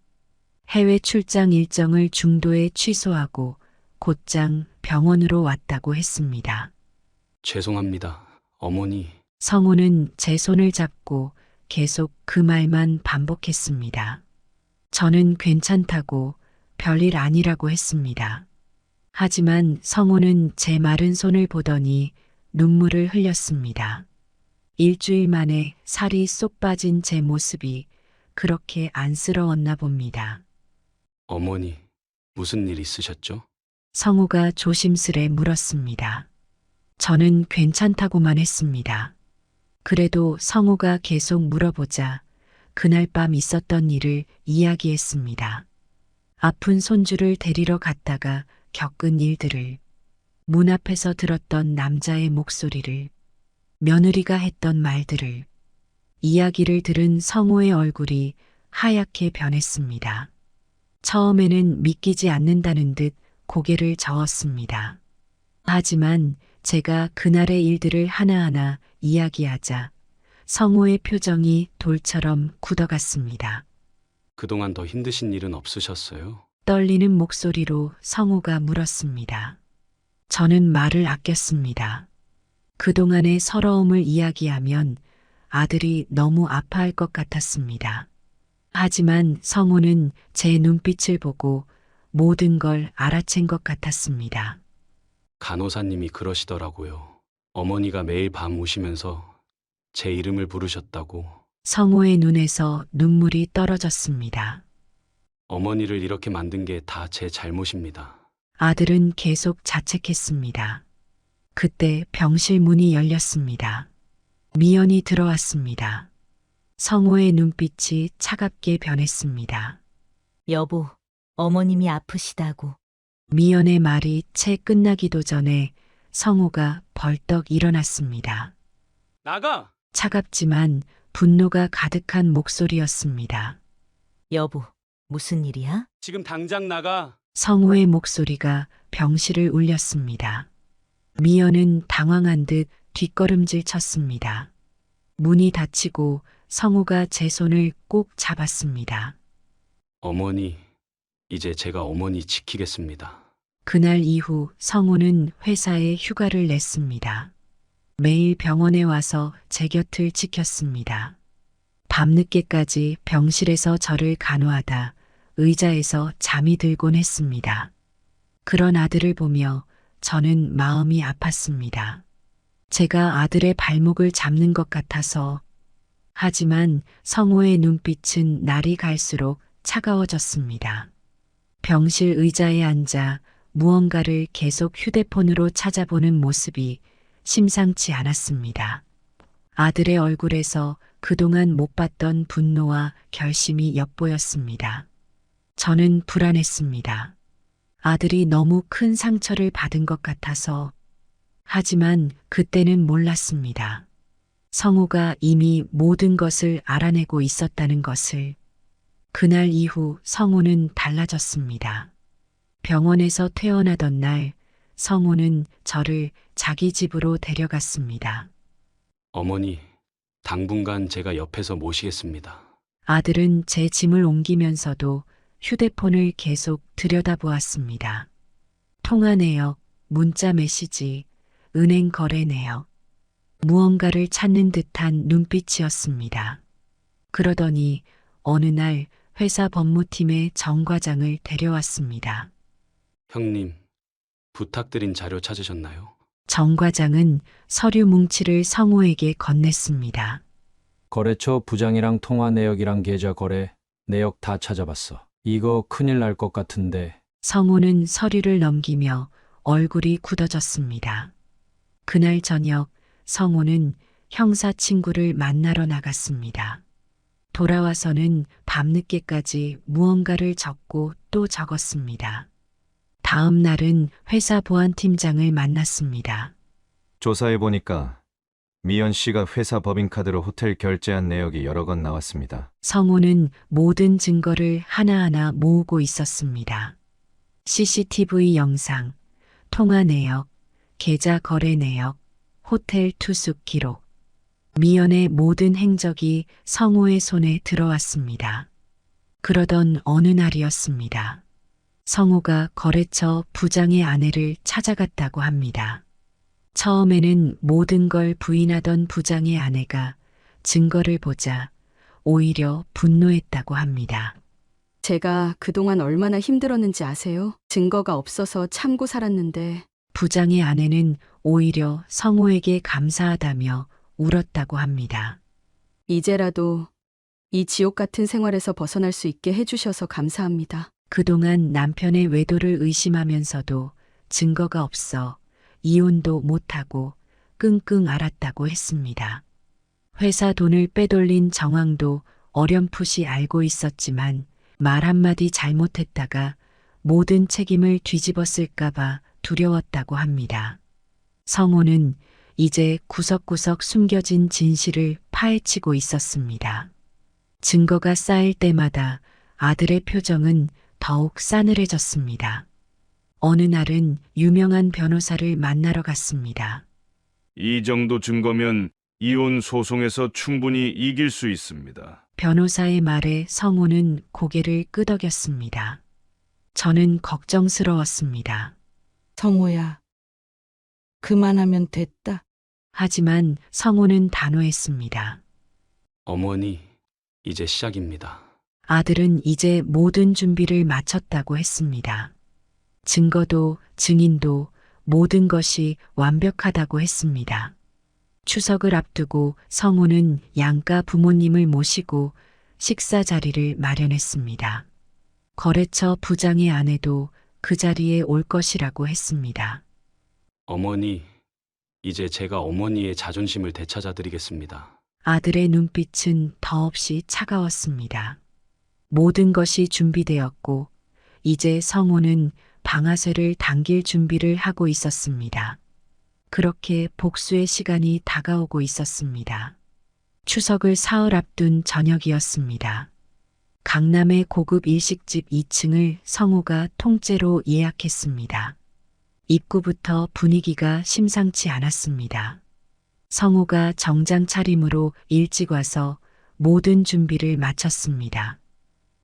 해외 출장 일정을 중도에 취소하고 곧장 병원으로 왔다고 했습니다. 죄송합니다. 어머니, 성우는 제 손을 잡고 계속 그 말만 반복했습니다. 저는 괜찮다고 별일 아니라고 했습니다. 하지만 성우는 제 마른 손을 보더니 눈물을 흘렸습니다. 일주일 만에 살이 쏙 빠진 제 모습이 그렇게 안쓰러웠나 봅니다. 어머니, 무슨 일 있으셨죠? 성우가 조심스레 물었습니다. 저는 괜찮다고만 했습니다. 그래도 성우가 계속 물어보자 그날 밤 있었던 일을 이야기했습니다. 아픈 손주를 데리러 갔다가 겪은 일들을, 문 앞에서 들었던 남자의 목소리를, 며느리가 했던 말들을, 이야기를 들은 성우의 얼굴이 하얗게 변했습니다. 처음에는 믿기지 않는다는 듯 고개를 저었습니다. 하지만 제가 그날의 일들을 하나하나 이야기하자 성우의 표정이 돌처럼 굳어갔습니다. 그동안 더 힘드신 일은 없으셨어요? 떨리는 목소리로 성우가 물었습니다. 저는 말을 아꼈습니다. 그동안의 서러움을 이야기하면 아들이 너무 아파할 것 같았습니다. 하지만 성우는 제 눈빛을 보고 모든 걸 알아챈 것 같았습니다. 간호사님이 그러시더라고요. 어머니가 매일 밤 우시면서 제 이름을 부르셨다고. 성우의 눈에서 눈물이 떨어졌습니다. 어머니를 이렇게 만든 게 다 제 잘못입니다. 아들은 계속 자책했습니다. 그때 병실 문이 열렸습니다. 미연이 들어왔습니다. 성우의 눈빛이 차갑게 변했습니다. 여보, 어머님이 아프시다고. 미연의 말이 채 끝나기도 전에 성우가 벌떡 일어났습니다. 나가! 차갑지만 분노가 가득한 목소리였습니다. 여보, 무슨 일이야? 지금 당장 나가! 성우의 목소리가 병실을 울렸습니다. 미연은 당황한 듯 뒷걸음질 쳤습니다. 문이 닫히고 성우가 제 손을 꼭 잡았습니다. 어머니, 이제 제가 어머니 지키겠습니다. 그날 이후 성우는 회사에 휴가를 냈습니다. 매일 병원에 와서 제 곁을 지켰습니다. 밤늦게까지 병실에서 저를 간호하다 의자에서 잠이 들곤 했습니다. 그런 아들을 보며 저는 마음이 아팠습니다. 제가 아들의 발목을 잡는 것 같아서. 하지만 성우의 눈빛은 날이 갈수록 차가워졌습니다. 병실 의자에 앉아 무언가를 계속 휴대폰으로 찾아보는 모습이 심상치 않았습니다. 아들의 얼굴에서 그동안 못 봤던 분노와 결심이 엿보였습니다. 저는 불안했습니다. 아들이 너무 큰 상처를 받은 것 같아서. 하지만 그때는 몰랐습니다. 성우가 이미 모든 것을 알아내고 있었다는 것을. 그날 이후 성우는 달라졌습니다. 병원에서 퇴원하던 날 성우는 저를 자기 집으로 데려갔습니다. 어머니, 당분간 제가 옆에서 모시겠습니다. 아들은 제 짐을 옮기면서도 휴대폰을 계속 들여다보았습니다. 통화 내역, 문자 메시지, 은행 거래 내역. 무언가를 찾는 듯한 눈빛이었습니다. 그러더니 어느 날 회사 법무팀의 정 과장을 데려왔습니다. 형님, 부탁드린 자료 찾으셨나요? 정 과장은 서류 뭉치를 성우에게 건넸습니다. 거래처 부장이랑 통화 내역이랑 계좌 거래 내역 다 찾아봤어. 이거 큰일 날 것 같은데. 성우는 서류를 넘기며 얼굴이 굳어졌습니다. 그날 저녁 성우는 형사 친구를 만나러 나갔습니다. 돌아와서는 밤늦게까지 무언가를 적고 또 적었습니다. 다음 날은 회사 보안팀장을 만났습니다. 조사해보니까 미연 씨가 회사 법인카드로 호텔 결제한 내역이 여러 건 나왔습니다. 성우는 모든 증거를 하나하나 모으고 있었습니다. CCTV 영상, 통화 내역, 계좌 거래 내역, 호텔 투숙 기록. 미연의 모든 행적이 성우의 손에 들어왔습니다. 그러던 어느 날이었습니다. 성우가 거래처 부장의 아내를 찾아갔다고 합니다. 처음에는 모든 걸 부인하던 부장의 아내가 증거를 보자 오히려 분노했다고 합니다. 제가 그동안 얼마나 힘들었는지 아세요? 증거가 없어서 참고 살았는데. 부장의 아내는 오히려 성우에게 감사하다며 울었다고 합니다. 이제라도 이 지옥 같은 생활에서 벗어날 수 있게 해주셔서 감사합니다. 그동안 남편의 외도를 의심하면서도 증거가 없어 이혼도 못하고 끙끙 앓았다고 했습니다. 회사 돈을 빼돌린 정황도 어렴풋이 알고 있었지만 말 한마디 잘못했다가 모든 책임을 뒤집었을까봐 두려웠다고 합니다. 성우는 이제 구석구석 숨겨진 진실을 파헤치고 있었습니다. 증거가 쌓일 때마다 아들의 표정은 더욱 싸늘해졌습니다. 어느 날은 유명한 변호사를 만나러 갔습니다. 이 정도 증거면 이혼 소송에서 충분히 이길 수 있습니다. 변호사의 말에 성우는 고개를 끄덕였습니다. 저는 걱정스러웠습니다. 성우야, 그만하면 됐다. 하지만 성우는 단호했습니다. 어머니, 이제 시작입니다. 아들은 이제 모든 준비를 마쳤다고 했습니다. 증거도 증인도 모든 것이 완벽하다고 했습니다. 추석을 앞두고 성우는 양가 부모님을 모시고 식사 자리를 마련했습니다. 거래처 부장의 아내도 그 자리에 올 것이라고 했습니다. 어머니, 이제 제가 어머니의 자존심을 되찾아드리겠습니다. 아들의 눈빛은 더없이 차가웠습니다. 모든 것이 준비되었고 이제 성우는 방아쇠를 당길 준비를 하고 있었습니다. 그렇게 복수의 시간이 다가오고 있었습니다. 추석을 사흘 앞둔 저녁이었습니다. 강남의 고급 일식집 2층을 성우가 통째로 예약했습니다. 입구부터 분위기가 심상치 않았습니다. 성우가 정장 차림으로 일찍 와서 모든 준비를 마쳤습니다.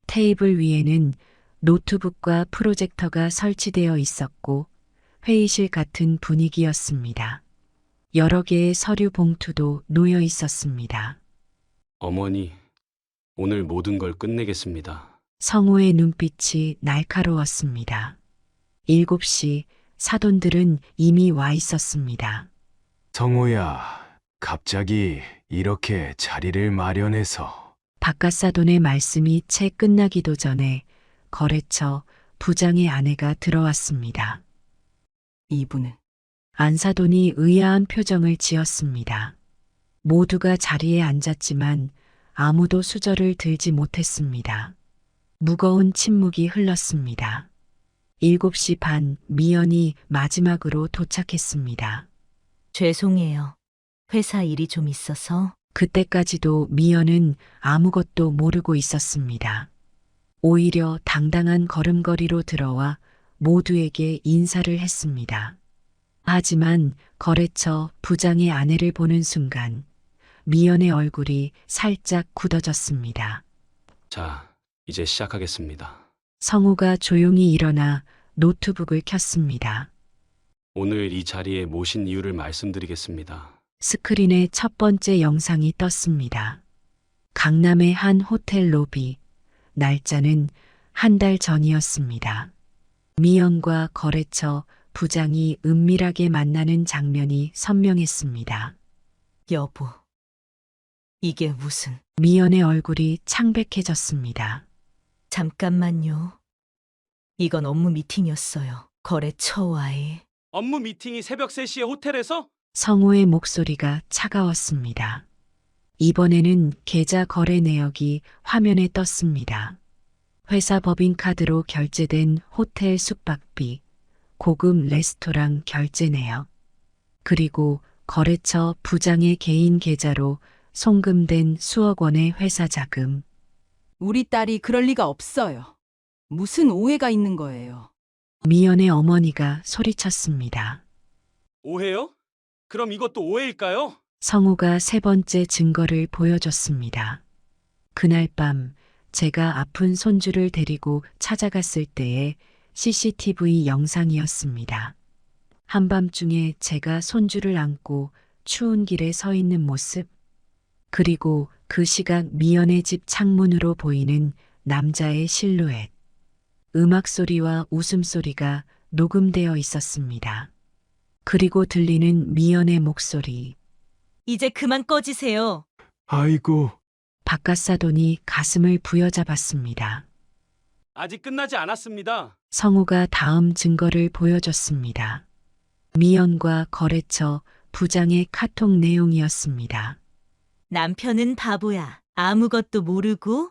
테이블 위에는 노트북과 프로젝터가 설치되어 있었고 회의실 같은 분위기였습니다. 여러 개의 서류 봉투도 놓여 있었습니다. 어머니, 오늘 모든 걸 끝내겠습니다. 성우의 눈빛이 날카로웠습니다. 7시 사돈들은 이미 와 있었습니다. 성우야, 갑자기 이렇게 자리를 마련해서. 바깥사돈의 말씀이 채 끝나기도 전에 거래처 부장의 아내가 들어왔습니다. 이분은 안사돈이 의아한 표정을 지었습니다. 모두가 자리에 앉았지만 아무도 수저를 들지 못했습니다. 무거운 침묵이 흘렀습니다. 7시 반 미연이 마지막으로 도착했습니다. 죄송해요. 회사 일이 좀 있어서. 그때까지도 미연은 아무것도 모르고 있었습니다. 오히려 당당한 걸음걸이로 들어와 모두에게 인사를 했습니다. 하지만 거래처 부장의 아내를 보는 순간 미연의 얼굴이 살짝 굳어졌습니다. 자, 이제 시작하겠습니다. 성우가 조용히 일어나 노트북을 켰습니다. 오늘 이 자리에 모신 이유를 말씀드리겠습니다. 스크린에 첫 번째 영상이 떴습니다. 강남의 한 호텔 로비. 날짜는 한 달 전이었습니다. 미연과 거래처 부장이 은밀하게 만나는 장면이 선명했습니다. 여보, 이게 무슨... 미연의 얼굴이 창백해졌습니다. 잠깐만요. 이건 업무 미팅이었어요. 거래처와의... 업무 미팅이 새벽 3시에 호텔에서? 성우의 목소리가 차가웠습니다. 이번에는 계좌 거래 내역이 화면에 떴습니다. 회사 법인카드로 결제된 호텔 숙박비, 고급 레스토랑 결제 내역, 그리고 거래처 부장의 개인 계좌로 송금된 수억 원의 회사 자금. 우리 딸이 그럴 리가 없어요. 무슨 오해가 있는 거예요. 미연의 어머니가 소리쳤습니다. 오해요? 그럼 이것도 오해일까요? 성우가 세 번째 증거를 보여줬습니다. 그날 밤 제가 아픈 손주를 데리고 찾아갔을 때의 CCTV 영상이었습니다. 한밤중에 제가 손주를 안고 추운 길에 서 있는 모습, 그리고 그 시각 미연의 집 창문으로 보이는 남자의 실루엣, 음악 소리와 웃음소리가 녹음되어 있었습니다. 그리고 들리는 미연의 목소리. 이제 그만 꺼지세요. 아이고, 박가사돈이 가슴을 부여잡았습니다. 아직 끝나지 않았습니다. 성우가 다음 증거를 보여줬습니다. 미연과 거래처 부장의 카톡 내용이었습니다. 남편은 바보야. 아무것도 모르고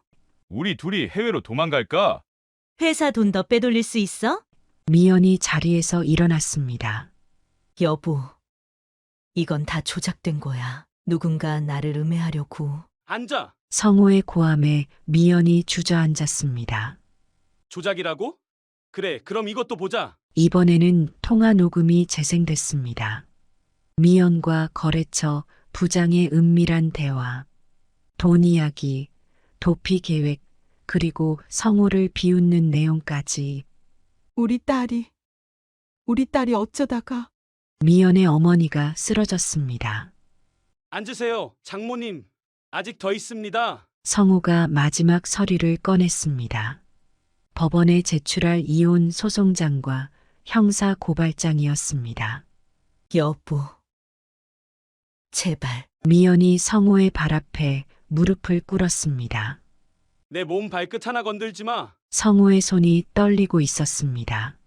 우리 둘이 해외로 도망갈까? 회사 돈 더 빼돌릴 수 있어? 미연이 자리에서 일어났습니다. 여보, 이건 다 조작된 거야. 누군가 나를 음해하려고. 앉아. 성우의 고함에 미연이 주저앉았습니다. 조작이라고? 그래, 그럼 이것도 보자. 이번에는 통화 녹음이 재생됐습니다. 미연과 거래처 부장의 은밀한 대화, 돈 이야기, 도피 계획, 그리고 성우를 비웃는 내용까지. 우리 딸이 어쩌다가... 미연의 어머니가 쓰러졌습니다. 앉으세요, 장모님. 아직 더 있습니다. 성우가 마지막 서류를 꺼냈습니다. 법원에 제출할 이혼 소송장과 형사 고발장이었습니다. 여보, 제발. 미연이 성우의 발 앞에 무릎을 꿇었습니다. 내 몸 발끝 하나 건들지 마. 성우의 손이 떨리고 있었습니다.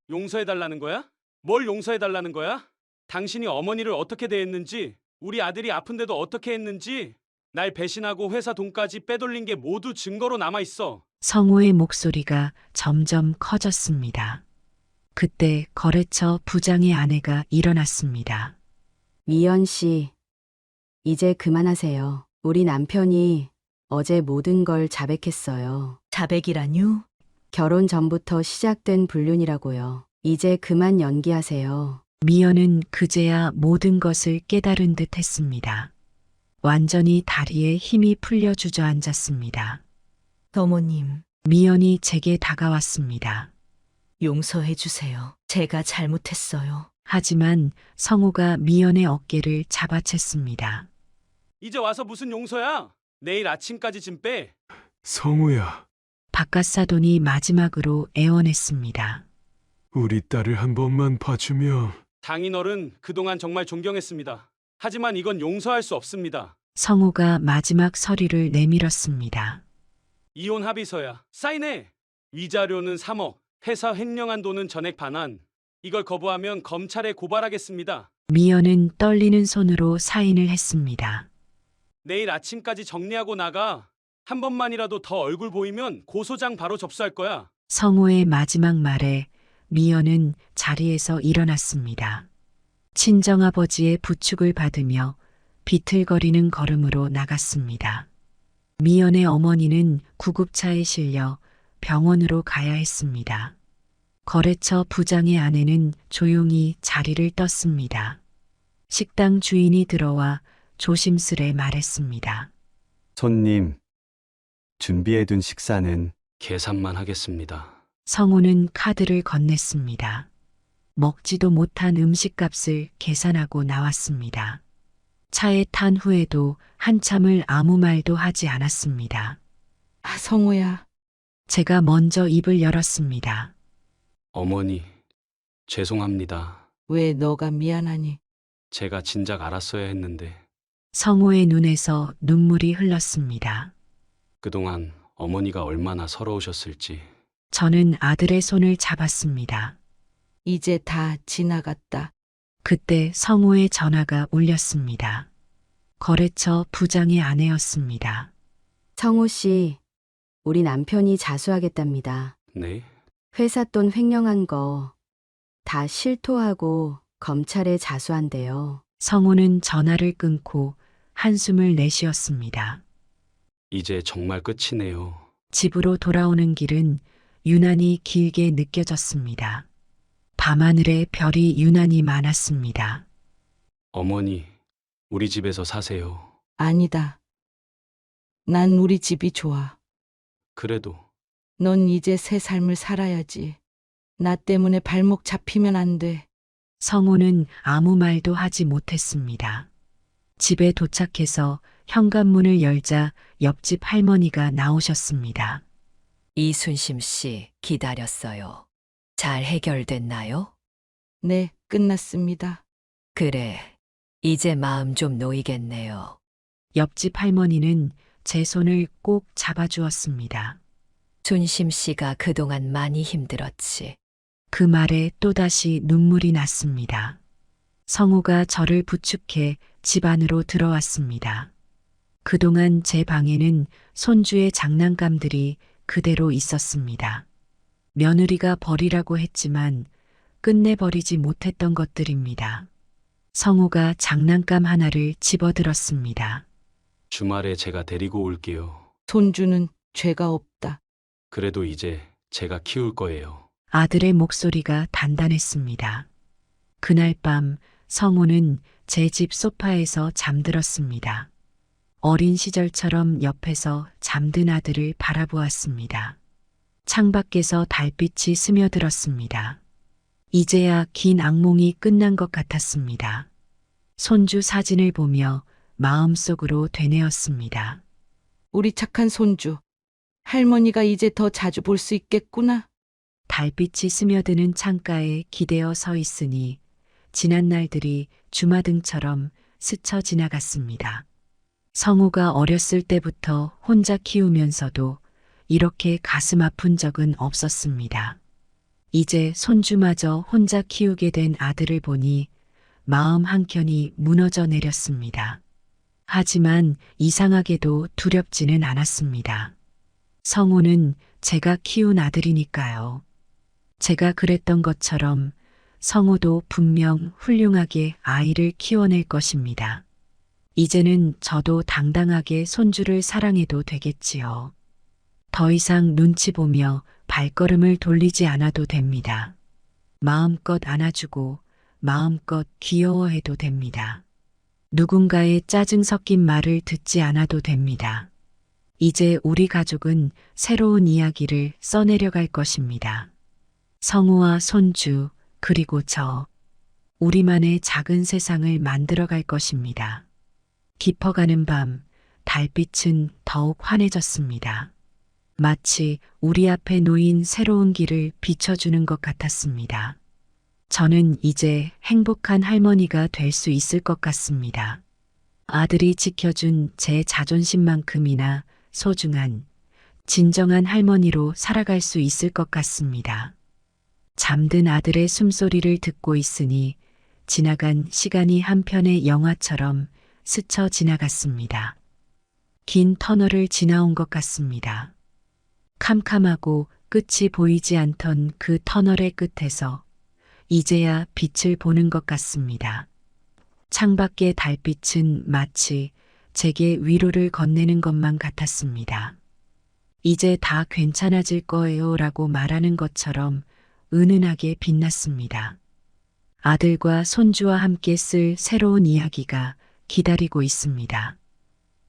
용서해달라는 거야? 뭘 용서해달라는 거야? 당신이 어머니를 어떻게 대했는지, 우리 아들이 아픈데도 어떻게 했는지, 날 배신하고 회사 돈까지 빼돌린 게 모두 증거로 남아있어. 성우의 목소리가 점점 커졌습니다. 그때 거래처 부장의 아내가 일어났습니다. 미연 씨, 이제 그만하세요. 우리 남편이 어제 모든 걸 자백했어요. 자백이라뇨? 결혼 전부터 시작된 불륜이라고요. 이제 그만 연기하세요. 미연은 그제야 모든 것을 깨달은 듯 했습니다. 완전히 다리에 힘이 풀려 주저앉았습니다. 어머님, 미연이 제게 다가왔습니다. 용서해 주세요. 제가 잘못했어요. 하지만 성우가 미연의 어깨를 잡아챘습니다. 이제 와서 무슨 용서야? 내일 아침까지 좀 빼. 성우야, 박가사돈이 마지막으로 애원했습니다. 우리 딸을 한 번만 봐주면... 장인어른, 그동안 정말 존경했습니다. 하지만 이건 용서할 수 없습니다. 성우가 마지막 서류를 내밀었습니다. 이혼 합의서야. 사인해. 위자료는 3억, 회사 횡령한 돈은 전액 반환. 이걸 거부하면 검찰에 고발하겠습니다. 미연은 떨리는 손으로 사인을 했습니다. 내일 아침까지 정리하고 나가. 한 번만이라도 더 얼굴 보이면 고소장 바로 접수할 거야. 성호의 마지막 말에 미연은 자리에서 일어났습니다. 친정아버지의 부축을 받으며 비틀거리는 걸음으로 나갔습니다. 미연의 어머니는 구급차에 실려 병원으로 가야 했습니다. 거래처 부장의 아내는 조용히 자리를 떴습니다. 식당 주인이 들어와 조심스레 말했습니다. 손님, 준비해둔 식사는 계산만 하겠습니다. 성호는 카드를 건넸습니다. 먹지도 못한 음식값을 계산하고 나왔습니다. 차에 탄 후에도 한참을 아무 말도 하지 않았습니다. 아, 성호야. 제가 먼저 입을 열었습니다. 어머니, 죄송합니다. 왜 너가 미안하니? 제가 진작 알았어야 했는데 성호의 눈에서 눈물이 흘렀습니다. 그동안 어머니가 얼마나 서러우셨을지. 저는 아들의 손을 잡았습니다. 이제 다 지나갔다. 그때 성호의 전화가 울렸습니다. 거래처 부장의 아내였습니다. 성호 씨, 우리 남편이 자수하겠답니다. 네? 회사 돈 횡령한 거 다 실토하고 검찰에 자수한대요. 성호는 전화를 끊고 한숨을 내쉬었습니다. 이제 정말 끝이네요. 집으로 돌아오는 길은 유난히 길게 느껴졌습니다. 밤하늘에 별이 유난히 많았습니다. 어머니, 우리 집에서 사세요. 아니다. 난 우리 집이 좋아. 그래도 넌 이제 새 삶을 살아야지. 나 때문에 발목 잡히면 안 돼. 성호는 아무 말도 하지 못했습니다. 집에 도착해서 현관문을 열자 옆집 할머니가 나오셨습니다. 이순심 씨 기다렸어요. 잘 해결됐나요? 네, 끝났습니다. 그래, 이제 마음 좀 놓이겠네요. 옆집 할머니는 제 손을 꼭 잡아주었습니다. 순심 씨가 그동안 많이 힘들었지. 그 말에 또다시 눈물이 났습니다. 성호가 저를 부축해 집 안으로 들어왔습니다. 그동안 제 방에는 손주의 장난감들이 그대로 있었습니다. 며느리가 버리라고 했지만 끝내 버리지 못했던 것들입니다. 성호가 장난감 하나를 집어들었습니다. 주말에 제가 데리고 올게요. 손주는 죄가 없다. 그래도 이제 제가 키울 거예요. 아들의 목소리가 단단했습니다. 그날 밤 성호는 제 집 소파에서 잠들었습니다. 어린 시절처럼 옆에서 잠든 아들을 바라보았습니다. 창밖에서 달빛이 스며들었습니다. 이제야 긴 악몽이 끝난 것 같았습니다. 손주 사진을 보며 마음속으로 되뇌었습니다. 우리 착한 손주. 할머니가 이제 더 자주 볼 수 있겠구나. 달빛이 스며드는 창가에 기대어 서 있으니 지난 날들이 주마등처럼 스쳐 지나갔습니다. 성호가 어렸을 때부터 혼자 키우면서도 이렇게 가슴 아픈 적은 없었습니다. 이제 손주마저 혼자 키우게 된 아들을 보니 마음 한켠이 무너져 내렸습니다. 하지만 이상하게도 두렵지는 않았습니다. 성호는 제가 키운 아들이니까요. 제가 그랬던 것처럼 성호도 분명 훌륭하게 아이를 키워낼 것입니다. 이제는 저도 당당하게 손주를 사랑해도 되겠지요. 더 이상 눈치 보며 발걸음을 돌리지 않아도 됩니다. 마음껏 안아주고 마음껏 귀여워해도 됩니다. 누군가의 짜증 섞인 말을 듣지 않아도 됩니다. 이제 우리 가족은 새로운 이야기를 써내려갈 것입니다. 성호와 손주, 그리고 저, 우리만의 작은 세상을 만들어갈 것입니다. 깊어가는 밤, 달빛은 더욱 환해졌습니다. 마치 우리 앞에 놓인 새로운 길을 비춰주는 것 같았습니다. 저는 이제 행복한 할머니가 될 수 있을 것 같습니다. 아들이 지켜준 제 자존심만큼이나 소중한, 진정한 할머니로 살아갈 수 있을 것 같습니다. 잠든 아들의 숨소리를 듣고 있으니 지나간 시간이 한편의 영화처럼 스쳐 지나갔습니다. 긴 터널을 지나온 것 같습니다. 캄캄하고 끝이 보이지 않던 그 터널의 끝에서 이제야 빛을 보는 것 같습니다. 창밖의 달빛은 마치 제게 위로를 건네는 것만 같았습니다. 이제 다 괜찮아질 거예요 라고 말하는 것처럼 은은하게 빛났습니다. 아들과 손주와 함께 쓸 새로운 이야기가 기다리고 있습니다.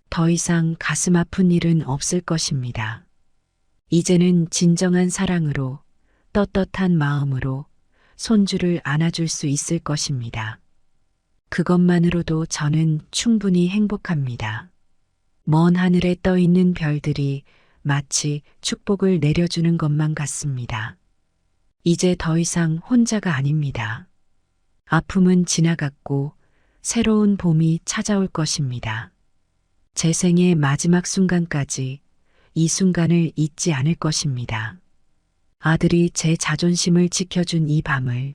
더 이상 가슴 아픈 일은 없을 것입니다. 이제는 진정한 사랑으로 떳떳한 마음으로 손주를 안아줄 수 있을 것입니다. 그것만으로도 저는 충분히 행복합니다. 먼 하늘에 떠 있는 별들이 마치 축복을 내려주는 것만 같습니다. 이제 더 이상 혼자가 아닙니다. 아픔은 지나갔고 새로운 봄이 찾아올 것입니다. 제 생의 마지막 순간까지 이 순간을 잊지 않을 것입니다. 아들이 제 자존심을 지켜준 이 밤을,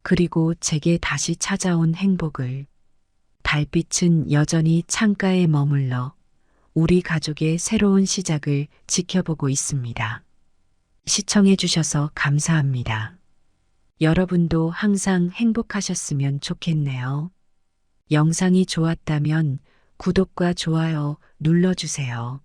그리고 제게 다시 찾아온 행복을, 달빛은 여전히 창가에 머물러 우리 가족의 새로운 시작을 지켜보고 있습니다. 시청해 주셔서 감사합니다. 여러분도 항상 행복하셨으면 좋겠네요. 영상이 좋았다면 구독과 좋아요 눌러주세요.